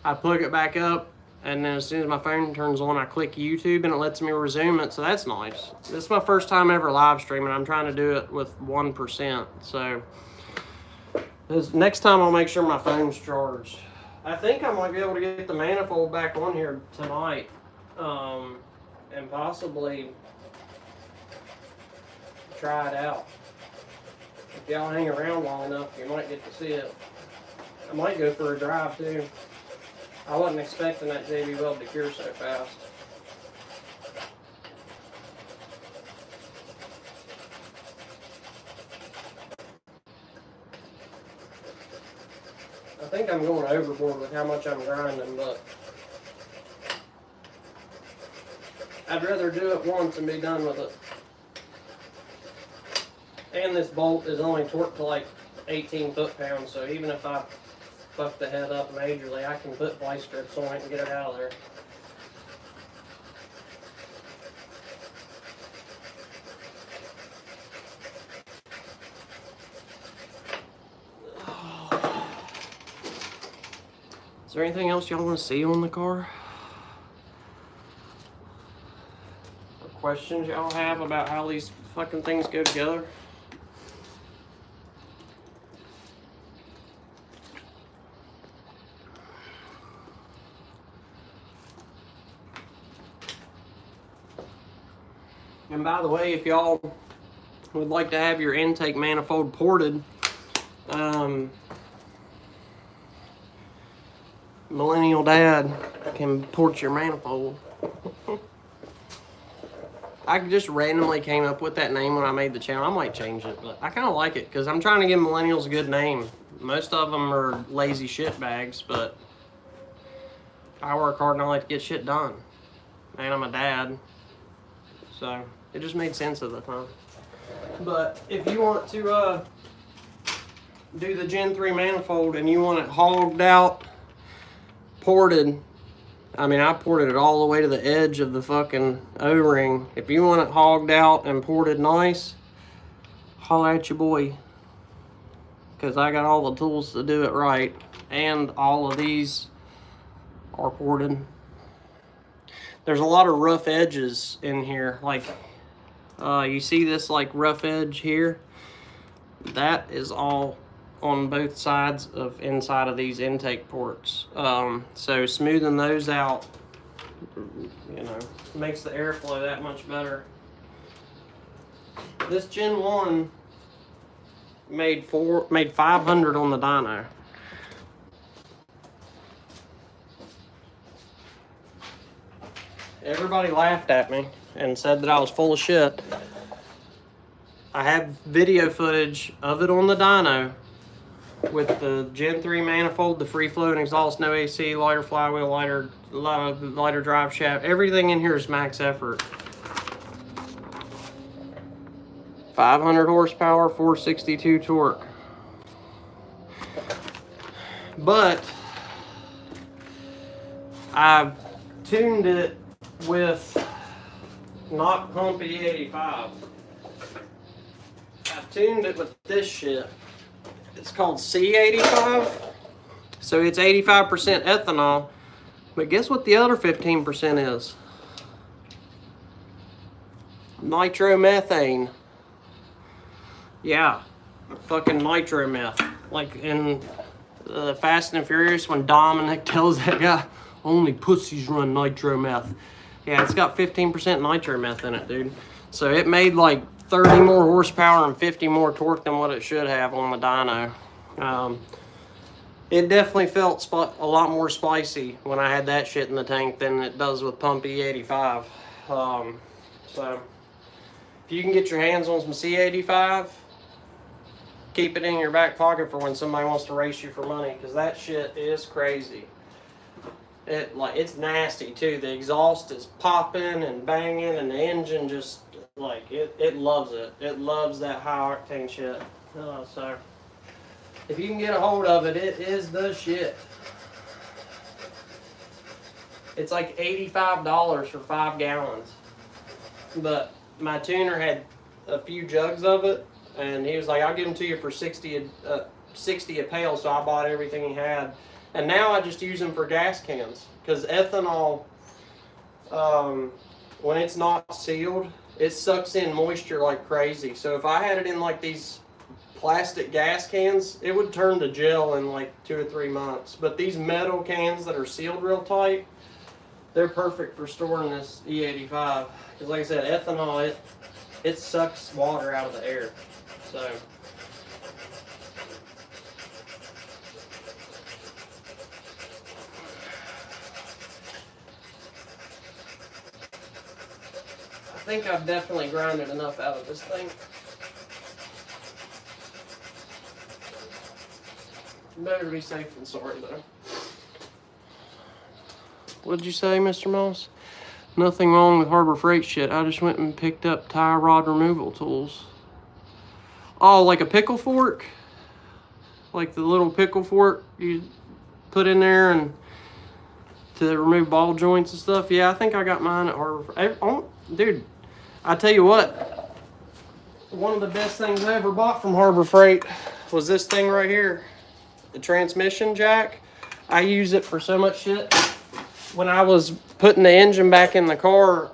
I plug it back up, and then as soon as my phone turns on, I click YouTube and it lets me resume it, so that's nice. This is my first time ever live streaming. I'm trying to do it with 1%, so next time I'll make sure my phone's charged. I think I might be able to get the manifold back on here tonight, and possibly try it out. If y'all hang around long enough, you might get to see it. I might go for a drive too. I wasn't expecting that JB weld to cure so fast. I think I'm going overboard with how much I'm grinding, but I'd rather do it once and be done with it. And this bolt is only torqued to like 18 foot-pounds, so even if I fuck the head up majorly, I can put vice strips on it and get it out of there. Is there anything else y'all want to see on the car? Or questions y'all have about how these fucking things go together? And by the way, if y'all would like to have your intake manifold ported, Millennial Dad can port your manifold. I just randomly came up with that name when I made the channel. I might change it, but I kind of like it because I'm trying to give millennials a good name. Most of them are lazy shitbags, but I work hard and I like to get shit done. And I'm a dad, so it just made sense at the time. But if you want to do the Gen 3 manifold and you want it hogged out, ported, I mean, I ported it all the way to the edge of the fucking O-ring. If you want it hogged out and ported nice, holler at your boy. Because I got all the tools to do it right. And all of these are ported. There's a lot of rough edges in here. Like, you see this like rough edge here? That is all on both sides of inside of these intake ports. So smoothing those out, you know, makes the airflow that much better. This Gen 1 made 500 on the dyno. Everybody laughed at me and said that I was full of shit. I have video footage of it on the dyno with the Gen 3 manifold, the free flow exhaust, no AC, lighter flywheel, lighter drive shaft. Everything in here is max effort. 500 horsepower, 462 torque. But I tuned it with not pumpy 85. I tuned it with this shit. It's called C85. So it's 85% ethanol. But guess what the other 15% is? Nitromethane. Yeah, fucking nitrometh. Like in Fast and Furious when Dominic tells that guy, only pussies run nitrometh. Yeah, it's got 15% nitrometh in it, dude. So it made like 30 more horsepower and 50 more torque than what it should have on the dyno. It definitely felt a lot more spicy when I had that shit in the tank than it does with pump E85. So if you can get your hands on some C85, keep it in your back pocket for when somebody wants to race you for money, because that shit is crazy. It's nasty too. The exhaust is popping and banging, and the engine just like it loves it. It loves that high octane shit. So if you can get a hold of it, it is the shit. It's like $85 for 5 gallons. But my tuner had a few jugs of it, and he was like, I'll give them to you for 60 a pail, so I bought everything he had. And now I just use them for gas cans, because ethanol, when it's not sealed, it sucks in moisture like crazy. So if I had it in like these plastic gas cans, it would turn to gel in like 2 or 3 months. But these metal cans that are sealed real tight, they're perfect for storing this E85. Because like I said, ethanol, it sucks water out of the air. So I think I've definitely grinded enough out of this thing. Better to be safe than sorry, though. What'd you say, Mr. Moss? Nothing wrong with Harbor Freight shit. I just went and picked up tie rod removal tools. Oh, like a pickle fork? Like the little pickle fork you put in there and to remove ball joints and stuff? Yeah, I think I got mine at Harbor Freight. Dude, I tell you what, one of the best things I ever bought from Harbor Freight was this thing right here. The transmission jack. I use it for so much shit. When I was putting the engine back in the car,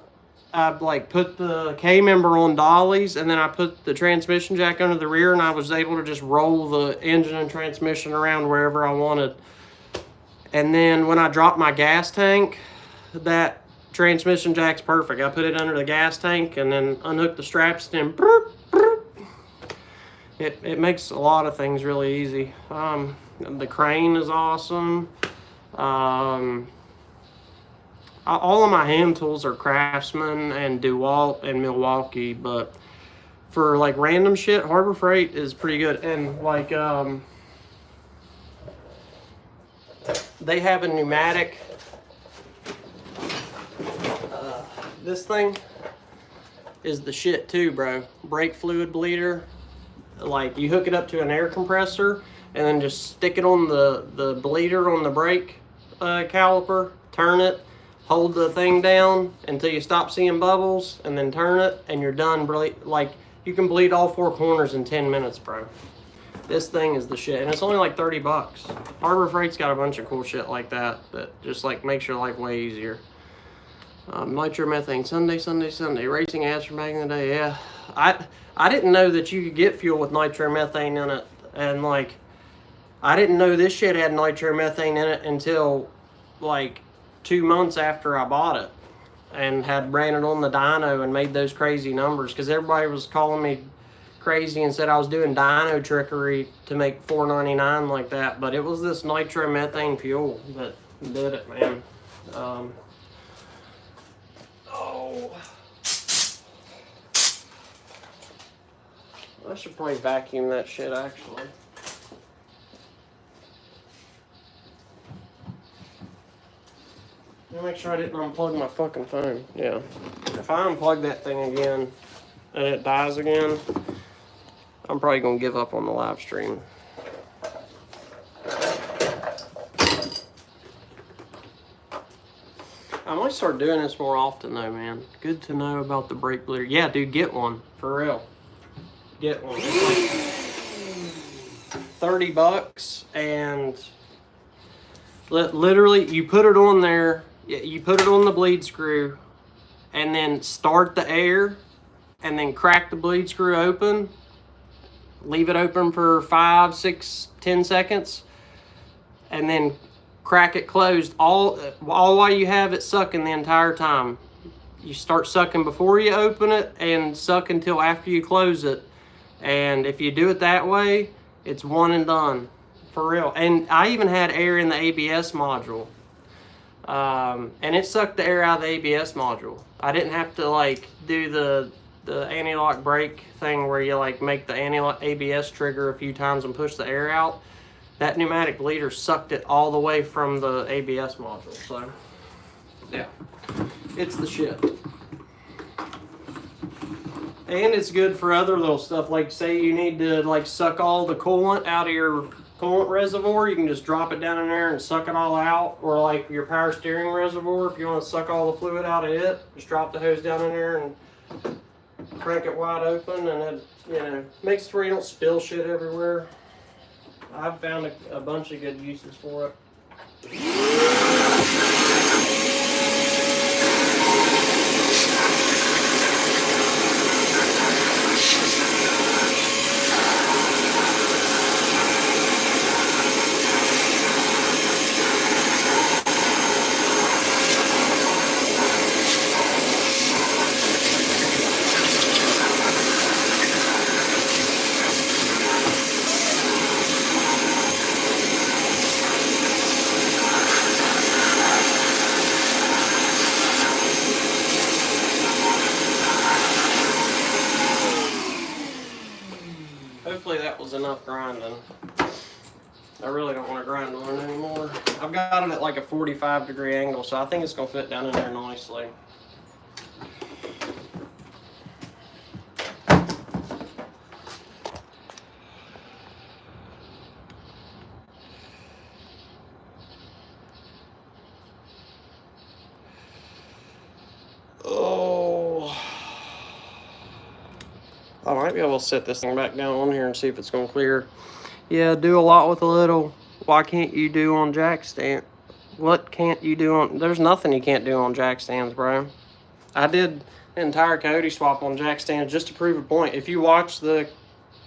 I like put the K-member on dollies, and then I put the transmission jack under the rear, and I was able to just roll the engine and transmission around wherever I wanted. And then when I dropped my gas tank, that transmission jack's perfect. I put it under the gas tank and then unhook the straps and then burp, burp. It makes a lot of things really easy. The crane is awesome. All of my hand tools are Craftsman and DeWalt and Milwaukee, but for like random shit, Harbor Freight is pretty good. And like they have a pneumatic. This thing is the shit too, bro. Brake fluid bleeder. Like you hook it up to an air compressor and then just stick it on the bleeder on the brake caliper, turn it, hold the thing down until you stop seeing bubbles, and then turn it, and you're done. Like you can bleed all four corners in 10 minutes, bro. This thing is the shit, and it's only like 30 bucks. Harbor Freight's got a bunch of cool shit like that just like makes your life way easier. Nitromethane, Sunday. Racing ads from back in the day. Yeah, I didn't know that you could get fuel with nitromethane in it, and like I didn't know this shit had nitromethane in it until like 2 months after I bought it, and had ran it on the dyno and made those crazy numbers because everybody was calling me crazy and said I was doing dyno trickery to make $4.99 like that, but it was this nitromethane fuel that did it, man. I should probably vacuum that shit, actually. Let me make sure I didn't unplug my fucking phone. Yeah. If I unplug that thing again and it dies again, I'm probably going to give up on the live stream. I might start doing this more often though, man. Good to know about the brake bleeder. Yeah, dude, get one. For real. Get one. It's like 30 bucks, and literally you put it on there, you put it on the bleed screw, and then start the air, and then crack the bleed screw open, leave it open for 5, 6, 10 seconds, and then crack it closed all while you have it sucking the entire time. You start sucking before you open it and suck until after you close it. And if you do it that way, it's one and done. For real. And I even had air in the ABS module. And it sucked the air out of the ABS module. I didn't have to like do the anti-lock brake thing where you like make the anti-lock ABS trigger a few times and push the air out. That pneumatic bleeder sucked it all the way from the ABS module. So, yeah, it's the shit. And it's good for other little stuff, like say you need to like suck all the coolant out of your coolant reservoir, you can just drop it down in there and suck it all out. Or like your power steering reservoir, if you want to suck all the fluid out of it, just drop the hose down in there and crank it wide open, and it, you know, makes it where you don't spill shit everywhere. I've found a bunch of good uses for it. Hopefully that was enough grinding. I really don't want to grind on it anymore. I've got it at like a 45-degree angle, so I think it's going to fit down in there nicely. I might be able to set this thing back down on here and see if it's going to clear. Yeah, do a lot with a little. Why can't you do on jack stand? What can't you do on... There's nothing you can't do on jack stands, bro. I did an entire coyote swap on jack stands just to prove a point. If you watch the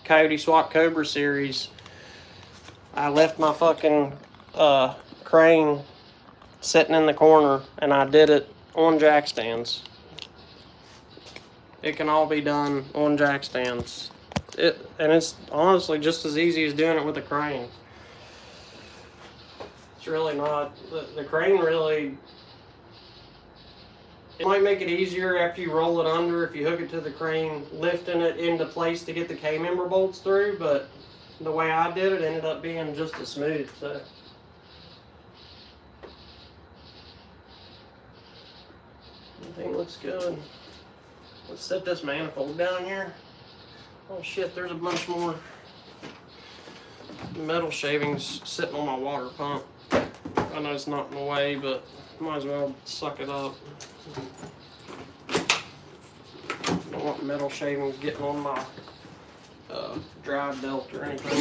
Coyote Swap Cobra series, I left my fucking crane sitting in the corner, and I did it on jack stands. It can all be done on jack stands. And it's honestly just as easy as doing it with a crane. It's really not. The crane really, it might make it easier after you roll it under if you hook it to the crane, lifting it into place to get the K-member bolts through, but the way I did it ended up being just as smooth. So everything looks good. Let's set this manifold down here. Oh shit, there's a bunch more metal shavings sitting on my water pump. I know it's not in the way, but might as well suck it up. Don't want metal shavings getting on my drive belt or anything.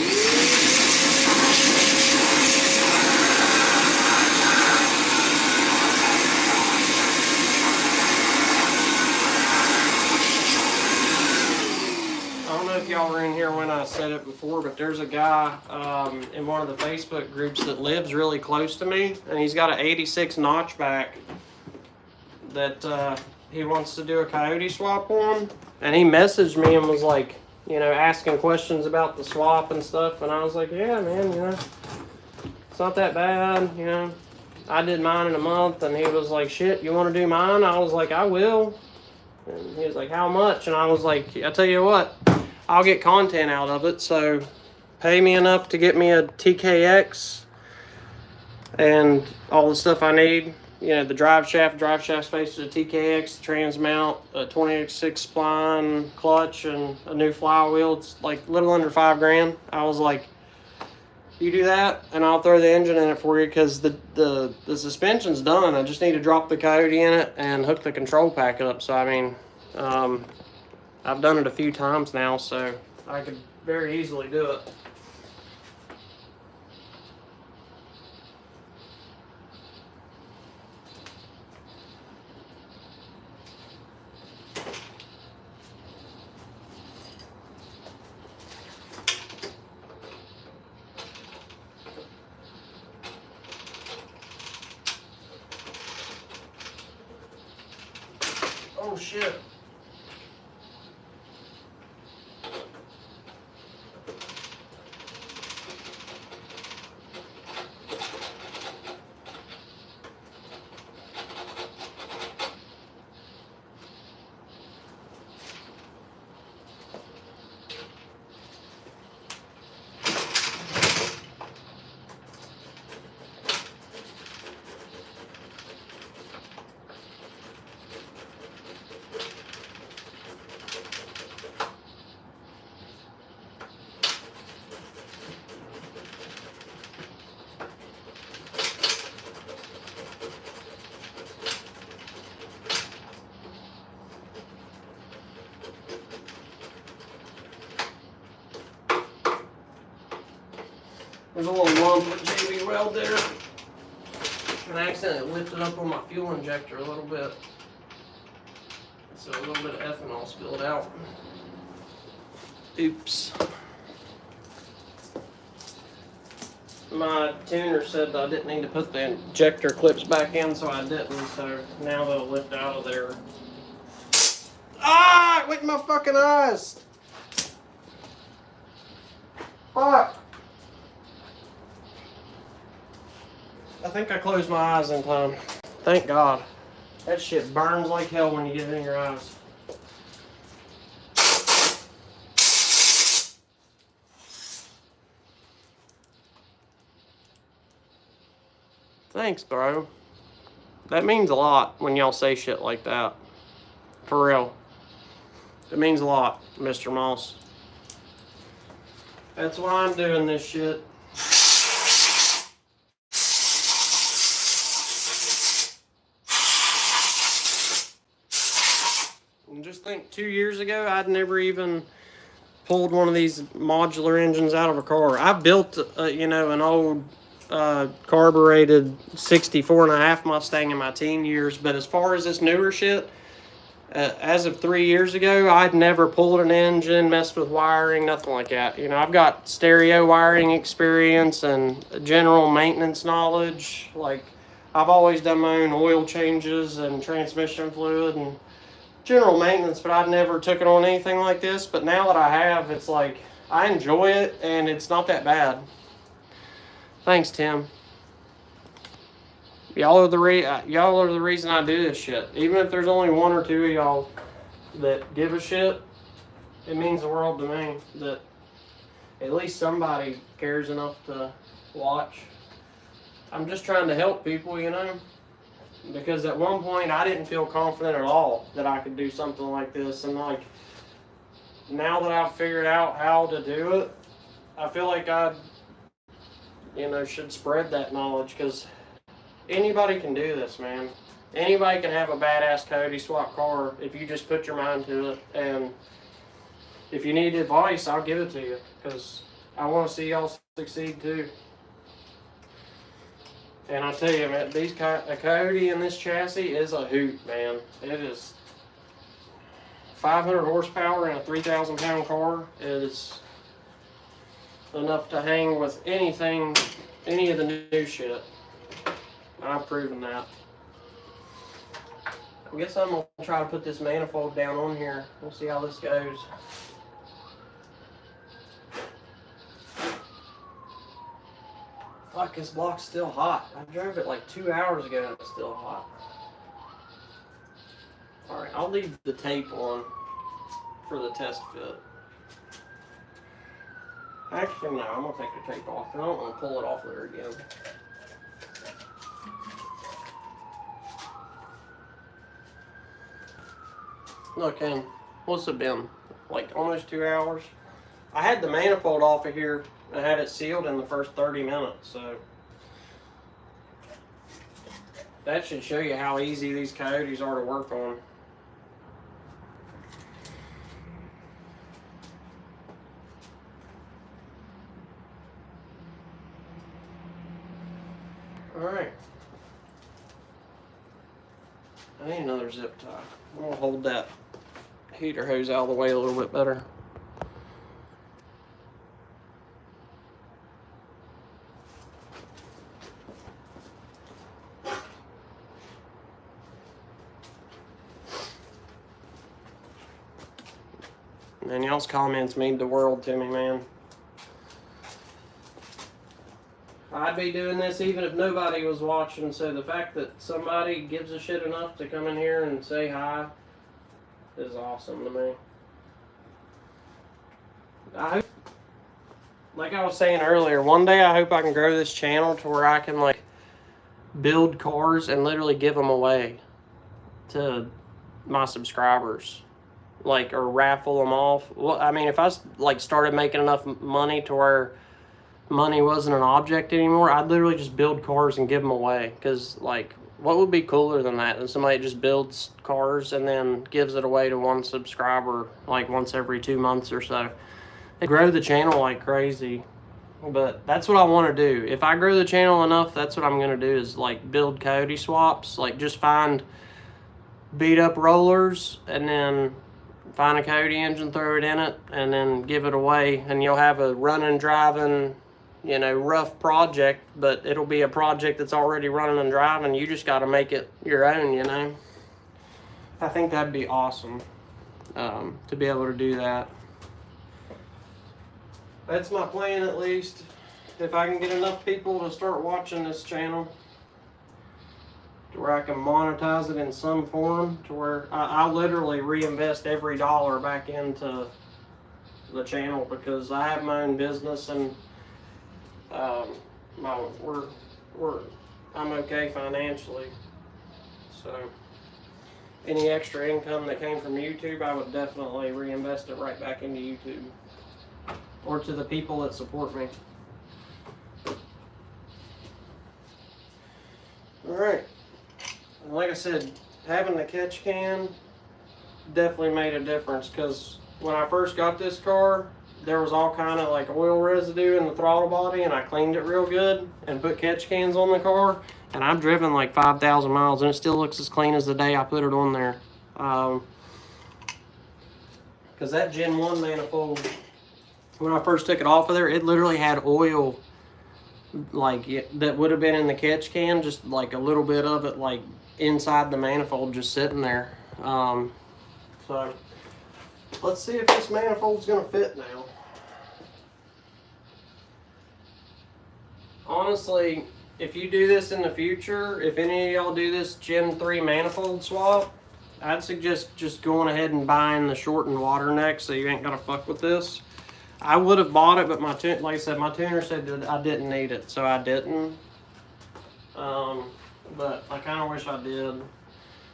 If y'all were in here when I said it before, but there's a guy in one of the Facebook groups that lives really close to me, and he's got an 86 notchback that he wants to do a coyote swap on, and he messaged me and was like, you know, asking questions about the swap and stuff, and I was like, yeah man, you know, it's not that bad, you know, I did mine in a month. And he was like, shit, you want to do mine? I was like, I will. And he was like, how much? And I was like, I tell you what, I'll get content out of it, so pay me enough to get me a TKX and all the stuff I need. You know, the drive shaft space to the TKX, the trans mount, a 20x6 spline, clutch, and a new flywheel. It's like a little under $5 grand. I was like, you do that, and I'll throw the engine in it for you, because the suspension's done. I just need to drop the coyote in it and hook the control pack up. So, I mean, I've done it a few times now, so I could very easily do it. Oh shit. There's a little lump with JB Weld there. And I accidentally lifted up on my fuel injector a little bit. So a little bit of ethanol spilled out. Oops. My tuner said that I didn't need to put the injector clips back in, so I didn't. So now they'll lift out of there. Ah! It went in my fucking eyes! Fuck! I think I closed my eyes in time. Thank God. That shit burns like hell when you get it in your eyes. Thanks, bro. That means a lot when y'all say shit like that. For real. It means a lot, Mr. Moss. That's why I'm doing this shit. And just think, 2 years ago, I'd never even pulled one of these modular engines out of a car. I built, you know, an old carbureted 64.5 Mustang in my teen years, but as far as this newer shit, as of 3 years ago, I'd never pulled an engine, messed with wiring, nothing like that. You know, I've got stereo wiring experience and general maintenance knowledge. Like, I've always done my own oil changes and transmission fluid and general maintenance, but I never took it on anything like this. But now that I have, it's like I enjoy it and it's not that bad. Thanks, Tim. Y'all are the reason I do this shit. Even if there's only one or two of y'all that give a shit, it means the world to me that at least somebody cares enough to watch. I'm just trying to help people, you know, because at one point I didn't feel confident at all that I could do something like this, and like now that I've figured out how to do it, I feel like I, you know, should spread that knowledge, because anybody can do this, man. Anybody can have a badass coyote swap car if you just put your mind to it. And if you need advice, I'll give it to you, because I want to see y'all succeed too. And I tell you, man, a coyote in this chassis is a hoot, man. It is 500 horsepower in a 3,000 pound car. It is enough to hang with anything, any of the new shit. I've proven that. I guess I'm going to try to put this manifold down on here. We'll see how this goes. Fuck, this block's still hot. I drove it like 2 hours ago and it's still hot. Alright, I'll leave the tape on for the test fit. Actually, no, I'm going to take the tape off. I don't want to pull it off there again. Look, and what's it been? Like almost 2 hours? I had the manifold off of here. I had it sealed in the first 30 minutes, so that should show you how easy these coyotes are to work on. Alright. I need another zip tie. I'm going to hold that heater hose out of the way a little bit better. Man, y'all's comments mean the world to me, man. I'd be doing this even if nobody was watching, so the fact that somebody gives a shit enough to come in here and say hi is awesome to me. I hope, like I was saying earlier, one day I hope I can grow this channel to where I can like build cars and literally give them away to my subscribers, like, or raffle them off. Well, I mean, if I like started making enough money to where money wasn't an object anymore, I'd literally just build cars and give them away. Because like, what would be cooler than that? Than somebody just builds cars and then gives it away to one subscriber like once every 2 months or so. They grow the channel like crazy. But that's what I want to do. If I grow the channel enough, that's what I'm going to do, is like build coyote swaps. Like just find beat up rollers and then find a coyote engine, throw it in it, and then give it away. And you'll have a running, driving, you know, rough project, but it'll be a project that's already running and driving. You just got to make it your own, you know. I think that'd be awesome to be able to do that. That's my plan, at least. If I can get enough people to start watching this channel to where I can monetize it in some form, to where I literally reinvest every dollar back into the channel, because I have my own business and I'm okay financially. So any extra income that came from YouTube, I would definitely reinvest it right back into YouTube or to the people that support me. Alright, like I said, having the catch can definitely made a difference, because when I first got this car, there was all kind of like oil residue in the throttle body, and I cleaned it real good and put catch cans on the car, and I've driven like 5,000 miles and it still looks as clean as the day I put it on there. Because that Gen 1 manifold, when I first took it off of there, it literally had oil that would have been in the catch can, just like a little bit of it like inside the manifold just sitting there. So let's see if this manifold's gonna fit now. Honestly, if you do this in the future, if any of y'all do this Gen 3 manifold swap, I'd suggest just going ahead and buying the shortened water neck so you ain't gotta fuck with this. I would have bought it, but like I said, my tuner said that I didn't need it, so I didn't. But I kind of wish I did.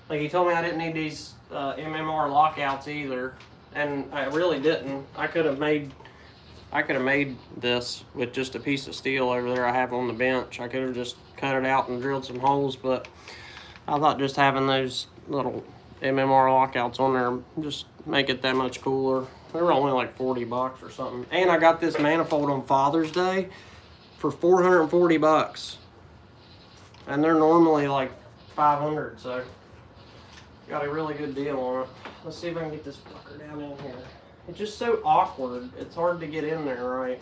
Like, he told me I didn't need these MMR lockouts either, and I really didn't. I could have made this with just a piece of steel over there I have on the bench. I could have just cut it out and drilled some holes, but I thought just having those little MMR lockouts on there just make it that much cooler. They were only like 40 bucks or something. And I got this manifold on Father's Day for 440 bucks. And they're normally like 500, so got a really good deal on it. Let's see if I can get this fucker down in here. It's just so awkward. It's hard to get in there, right?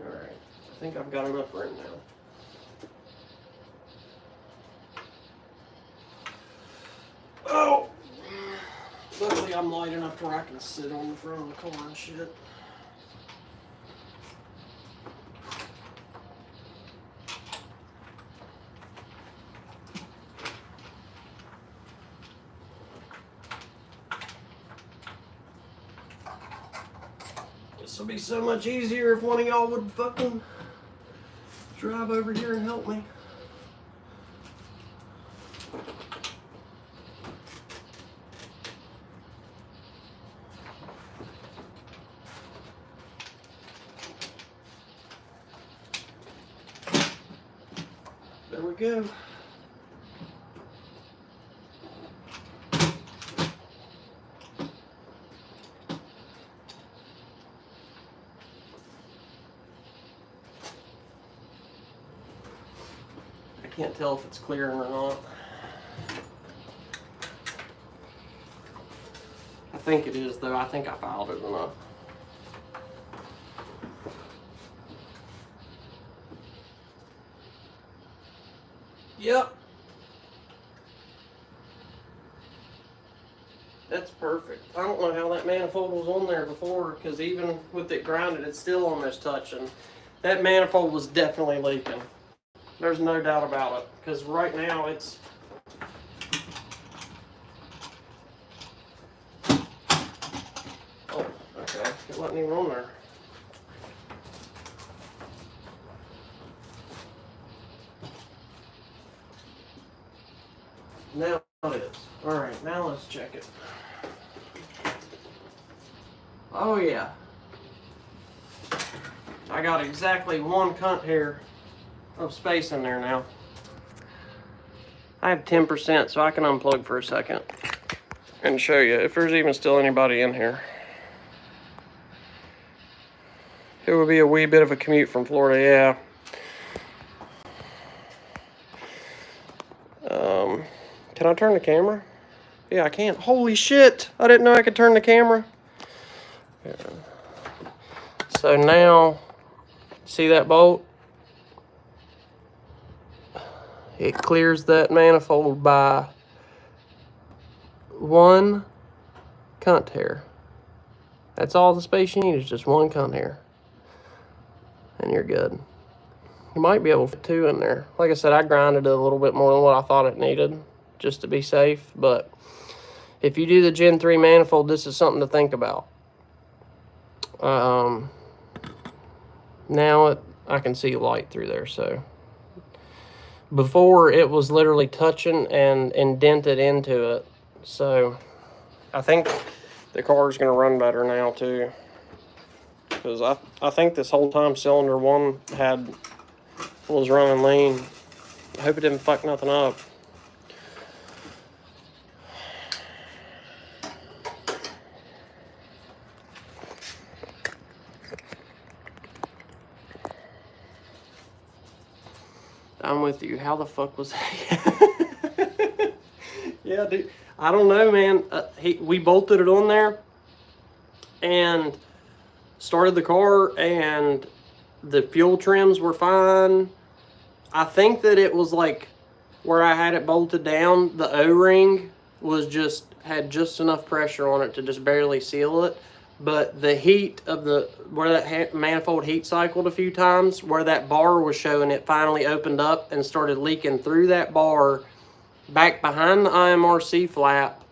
Alright, I think I've got enough room now. Oh! Luckily I'm light enough where I can sit on the front of the car and shit. This will be so much easier if one of y'all would fucking drive over here and help me. There we go. I can't tell if it's clearing or not. I think it is though. I think I filed it enough. Yep. That's perfect. I don't know how that manifold was on there before, because even with it grounded, it's still almost touching. That manifold was definitely leaking. There's no doubt about it, because right now it's... Oh, okay. It wasn't even on there. Now it is. Alright, now let's check it. Oh yeah. I got exactly one cunt hair of space in there now. I have 10%, so I can unplug for a second and show you if there's even still anybody in here. It would be a wee bit of a commute from Florida, yeah. Can I turn the camera? Yeah, I can. Holy shit! I didn't know I could turn the camera. Yeah. So now, see that bolt? It clears that manifold by one cunt hair. That's all the space you need is just one cunt hair. And you're good. You might be able to fit two in there. Like I said, I grinded it a little bit more than what I thought it needed, just to be safe. But if you do the Gen 3 manifold, this is something to think about. Now I can see light through there, so. Before, it was literally touching and indented into it. So I think the car is going to run better now, too. Because I think this whole time cylinder one was running lean. I hope it didn't fuck nothing up. I'm with you. How the fuck was that? Yeah, dude. I don't know, man. We bolted it on there and started the car, and the fuel trims were fine. I think that it was like where I had it bolted down, the O-ring had just enough pressure on it to just barely seal it. But the heat of where that manifold heat cycled a few times, where that bar was showing, it finally opened up and started leaking through that bar back behind the IMRC flap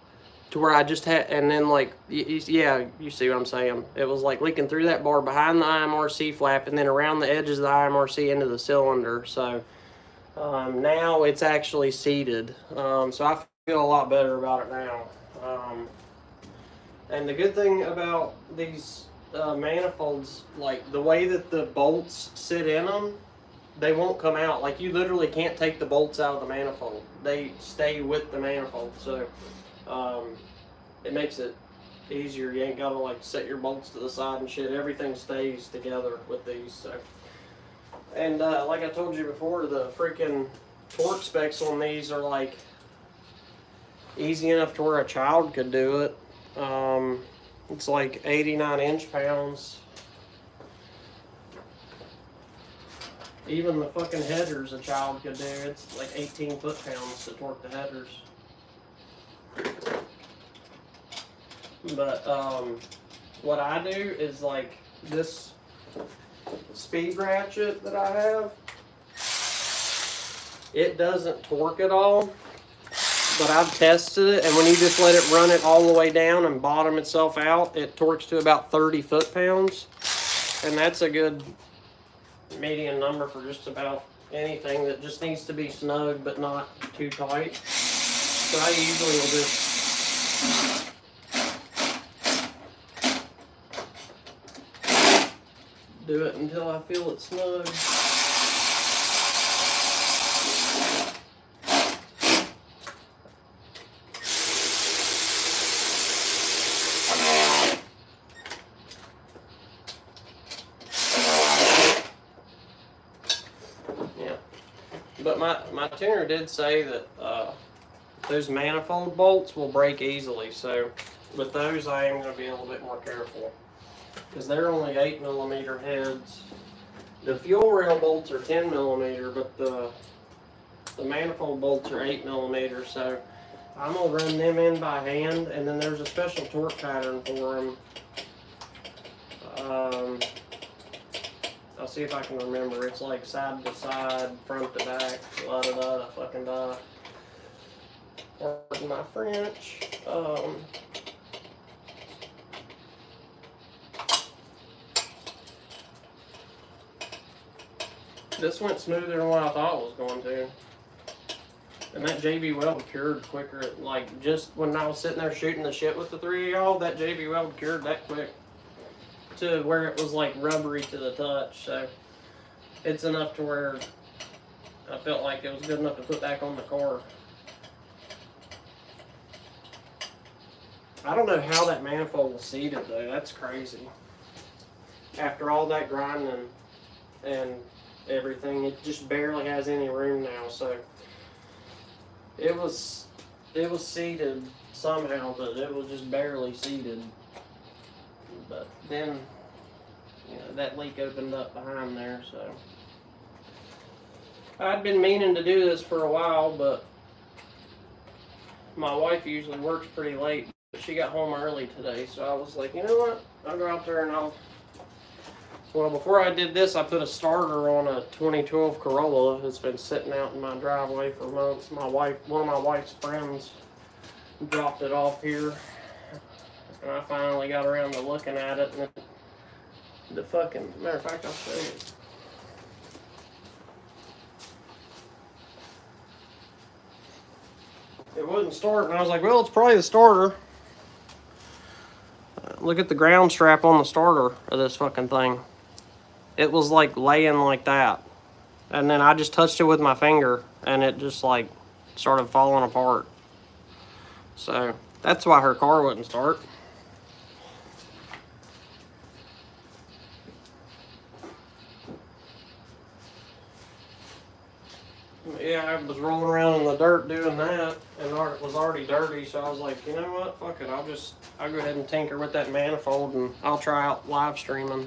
to where I just had, and then like, yeah, you see what I'm saying. It was like leaking through that bar behind the IMRC flap and then around the edges of the IMRC into the cylinder. So now it's actually seated. So I feel a lot better about it now. And the good thing about these manifolds, like the way that the bolts sit in them, they won't come out. Like you literally can't take the bolts out of the manifold. They stay with the manifold. So it makes it easier. You ain't gotta like set your bolts to the side and shit. Everything stays together with these. So, and like I told you before, the freaking torque specs on these are like easy enough to where a child could do it. It's like 89 inch-pounds. Even the fucking headers a child could do. It's like 18 foot-pounds to torque the headers. But what I do is like this speed ratchet that I have, it doesn't torque at all. But I've tested it, and when you just let it run it all the way down and bottom itself out, it torques to about 30 foot-pounds. And that's a good median number for just about anything that just needs to be snug but not too tight. So I usually will just do it until I feel it snug. But my tuner did say that those manifold bolts will break easily. So with those, I am going to be a little bit more careful because they're only 8mm heads. The fuel rail bolts are 10mm, but the manifold bolts are 8mm. So I'm going to run them in by hand, and then there's a special torque pattern for them. I'll see if I can remember. It's like side to side, front to back, la da da, fucking da. Pardon my French. This went smoother than what I thought it was going to. And that JB weld cured quicker. Like just when I was sitting there shooting the shit with the three of y'all, that JB weld cured that quick. To where it was like rubbery to the touch, so it's enough to where I felt like it was good enough to put back on the car. I don't know how that manifold was seated though. That's crazy. After all that grinding and everything, it just barely has any room now. So it was seated somehow, but it was just barely seated. But then, you know, that leak opened up behind there, so. I'd been meaning to do this for a while, but my wife usually works pretty late. But she got home early today, so I was like, you know what? I'll go out there and well, before I did this, I put a starter on a 2012 Corolla that's been sitting out in my driveway for months. One of my wife's friends dropped it off here. And I finally got around to looking at it, and the fucking, matter of fact, I'll show you. It wouldn't start, and I was like, well, it's probably the starter. Look at the ground strap on the starter of this fucking thing. It was like laying like that. And then I just touched it with my finger, and it just like started falling apart. So that's why her car wouldn't start. yeah, I was rolling around in the dirt doing that, and it was already dirty, so I was like, you know what, fuck it, I'll go ahead and tinker with that manifold, and I'll try out live streaming.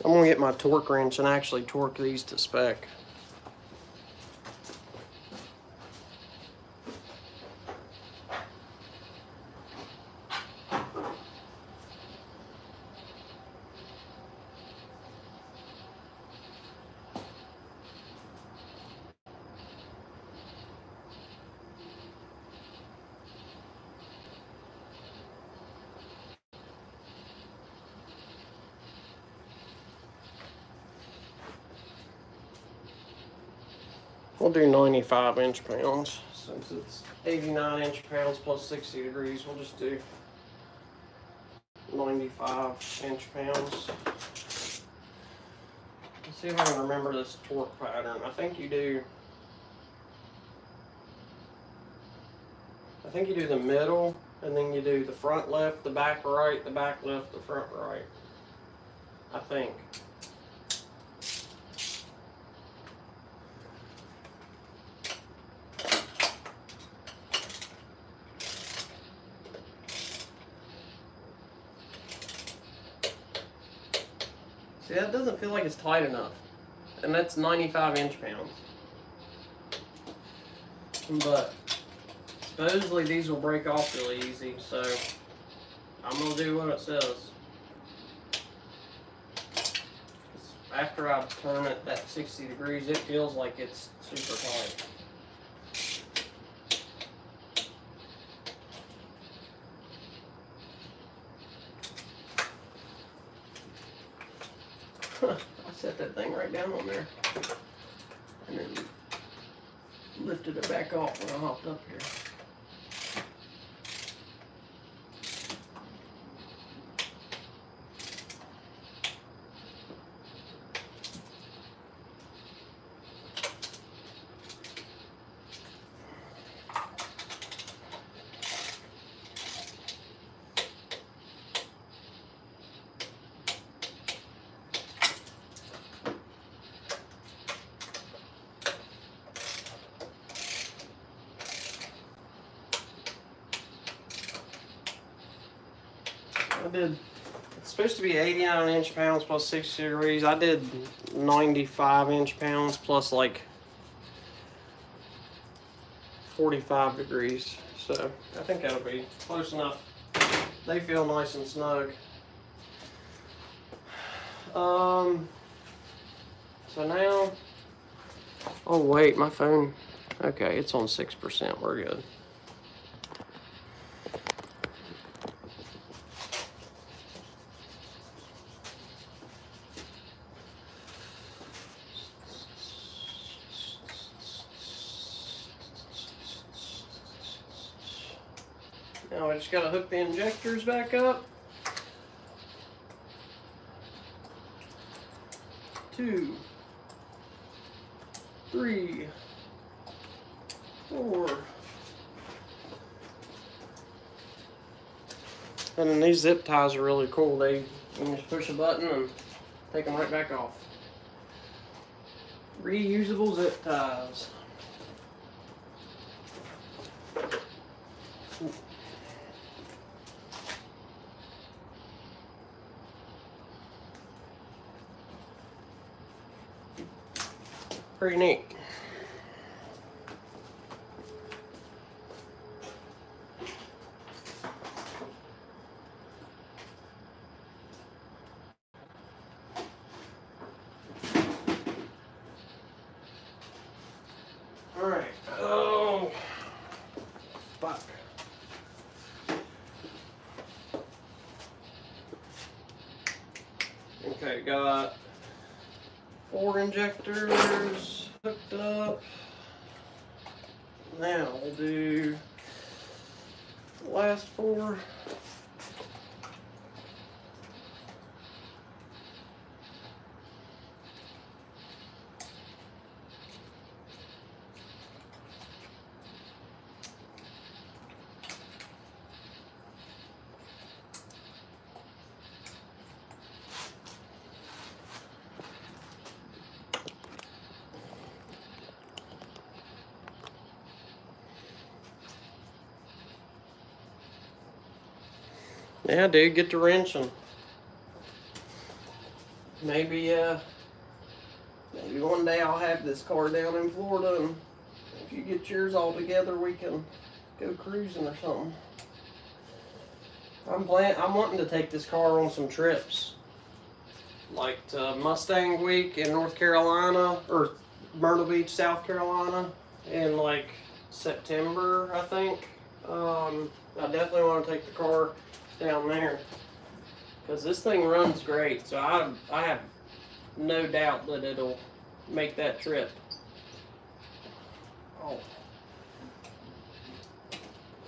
I'm gonna get my torque wrench and actually torque these to spec. We'll do 95 inch-pounds. Since it's 89 inch-pounds plus 60 degrees, we'll just do 95 inch-pounds. Let's see if I can remember this torque pattern. I think you do the middle, and then you do the front left, the back right, the back left, the front right. I think. See, that doesn't feel like it's tight enough. And that's 95 inch-pounds. But supposedly these will break off really easy, so I'm gonna do what it says. After I turn it at 60 degrees, it feels like it's super tight. I set that thing right down on there and then lifted it back off when I hopped up here. It's supposed to be 89 inch-pounds plus 60 degrees. I did 95 inch-pounds plus like 45 degrees. So I think that'll be close enough. They feel nice and snug. So now, oh wait, my phone, okay, it's on 6%, we're good. Now I just gotta hook the injectors back up. 2, 3, 4. And then these zip ties are really cool. You can just push a button and take them right back off. Reusable zip ties. Pretty neat. All right. Oh, fuck. Okay, got 4 injectors hooked up. Now we'll do the last 4. Yeah, dude, get to wrenching. Maybe maybe one day I'll have this car down in Florida, and if you get yours all together, we can go cruising or something. I'm wanting to take this car on some trips, like to Mustang Week in North Carolina, or Myrtle Beach, South Carolina, in like September, I think. I definitely want to take the car down there because this thing runs great. So I have no doubt that it'll make that trip. Oh,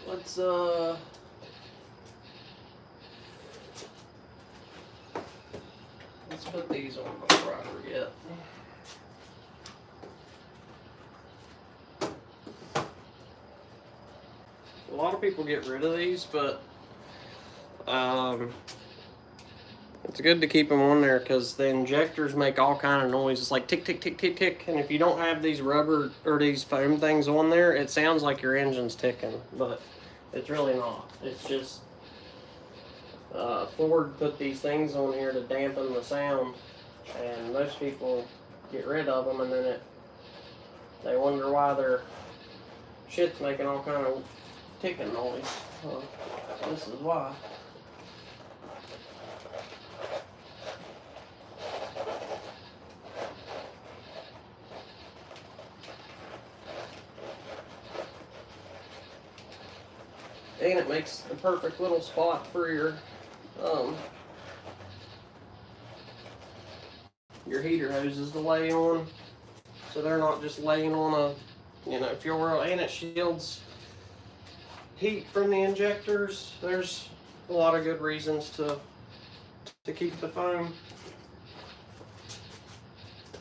let's put these on before I forget. A lot of people get rid of these, but it's good to keep them on there because the injectors make all kind of noise. It's like tick, tick, tick, tick, tick. And if you don't have these rubber or these foam things on there, it sounds like your engine's ticking, but it's really not. It's just Ford put these things on here to dampen the sound, and most people get rid of them, and then they wonder why their shit's making all kind of ticking noise. This is why. And it makes the perfect little spot for your heater hoses to lay on, so they're not just laying on a, fuel oil, and it shields heat from the injectors. There's a lot of good reasons to keep the foam.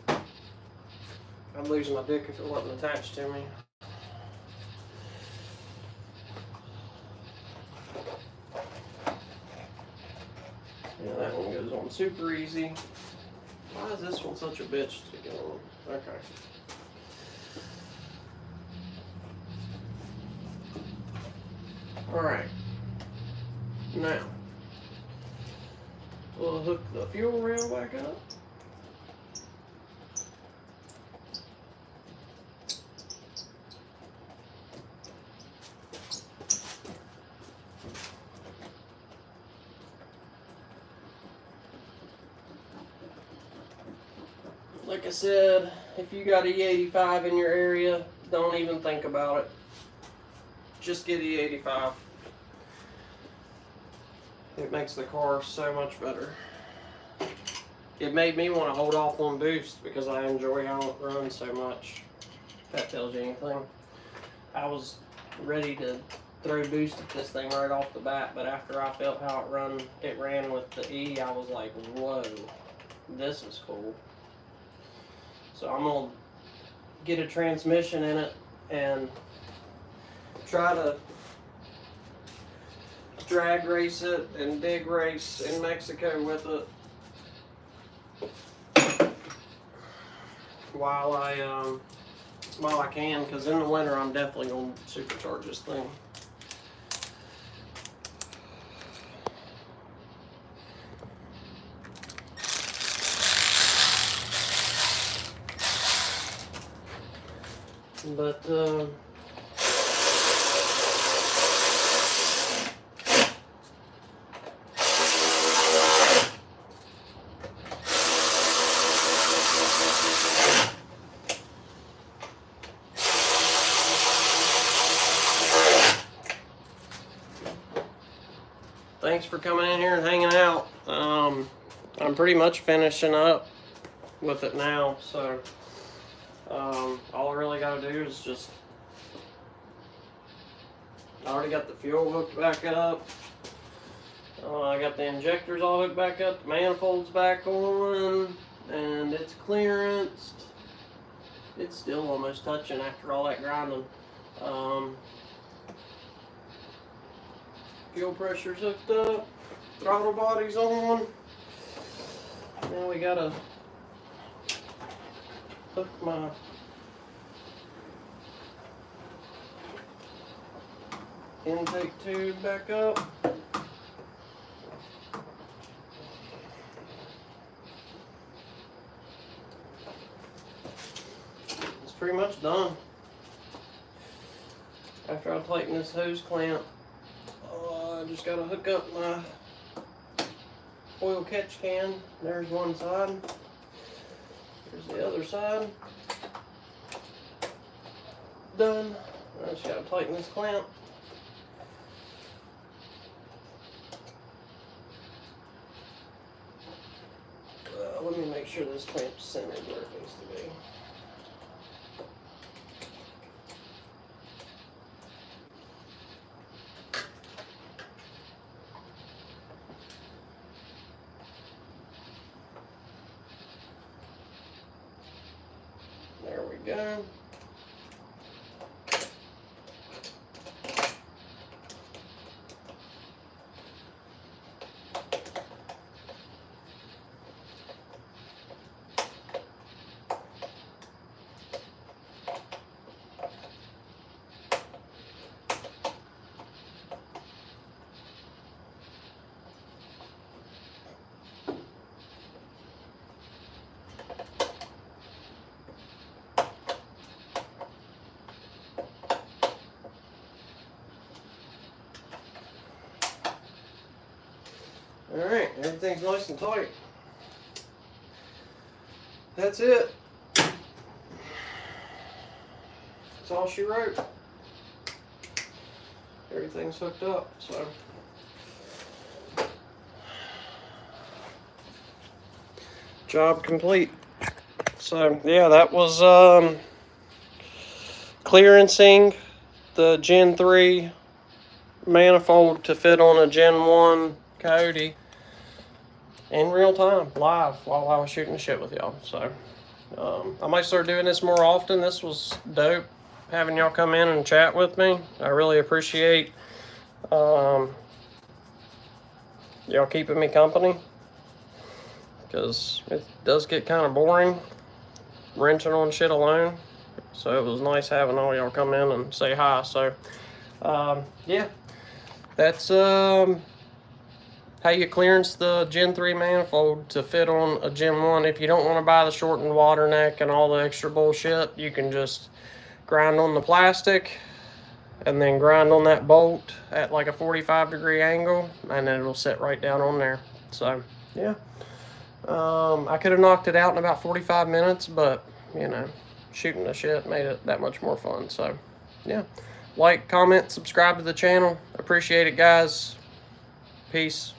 I'd lose my dick if it wasn't attached to me. Yeah, that one goes on super easy. Why is this one such a bitch to get on? Okay. Alright. Now, we'll hook the fuel rail back up. Like I said, if you got E85 in your area, don't even think about it. Just get E85. It makes the car so much better. It made me want to hold off on boost because I enjoy how it runs so much. If that tells you anything. I was ready to throw boost at this thing right off the bat, but after I felt how it ran with the E, I was like, whoa, this is cool. So I'm going to get a transmission in it and try to drag race it and dig race in Mexico with it while I can, because in the winter I'm definitely going to supercharge this thing. But thanks for coming in here and hanging out. I'm pretty much finishing up with it now, so all I really got to do is just, I already got the fuel hooked back up. I got the injectors all hooked back up, the manifold's back on, and it's clearanced. It's still almost touching after all that grinding. Fuel pressure's hooked up, throttle body's on. Now we gotta hook my intake tube back up. pretty much done. After I tighten this hose clamp, I just gotta hook up my oil catch can. There's one side. There's the other side. Done. I just gotta tighten this clamp. Let me make sure this clamp's centered where it needs to be. There we go. Alright, everything's nice and tight. That's it. That's all she wrote. Everything's hooked up, so. Job complete. So, yeah, that was clearancing the Gen 3 manifold to fit on a Gen 1 Coyote in real time, live, while I was shooting the shit with y'all. So I might start doing this more often. This was dope, having y'all come in and chat with me. I really appreciate y'all keeping me company, because it does get kind of boring wrenching on shit alone. So it was nice having all y'all come in and say hi. So yeah, that's how you clearance the Gen 3 manifold to fit on a Gen 1. If you don't want to buy the shortened water neck and all the extra bullshit, you can just grind on the plastic and then grind on that bolt at like a 45-degree angle, and then it'll sit right down on there. So yeah, I could have knocked it out in about 45 minutes, but you know, shooting the shit made it that much more fun. So yeah, like, comment, subscribe to the channel. Appreciate it, guys. Peace.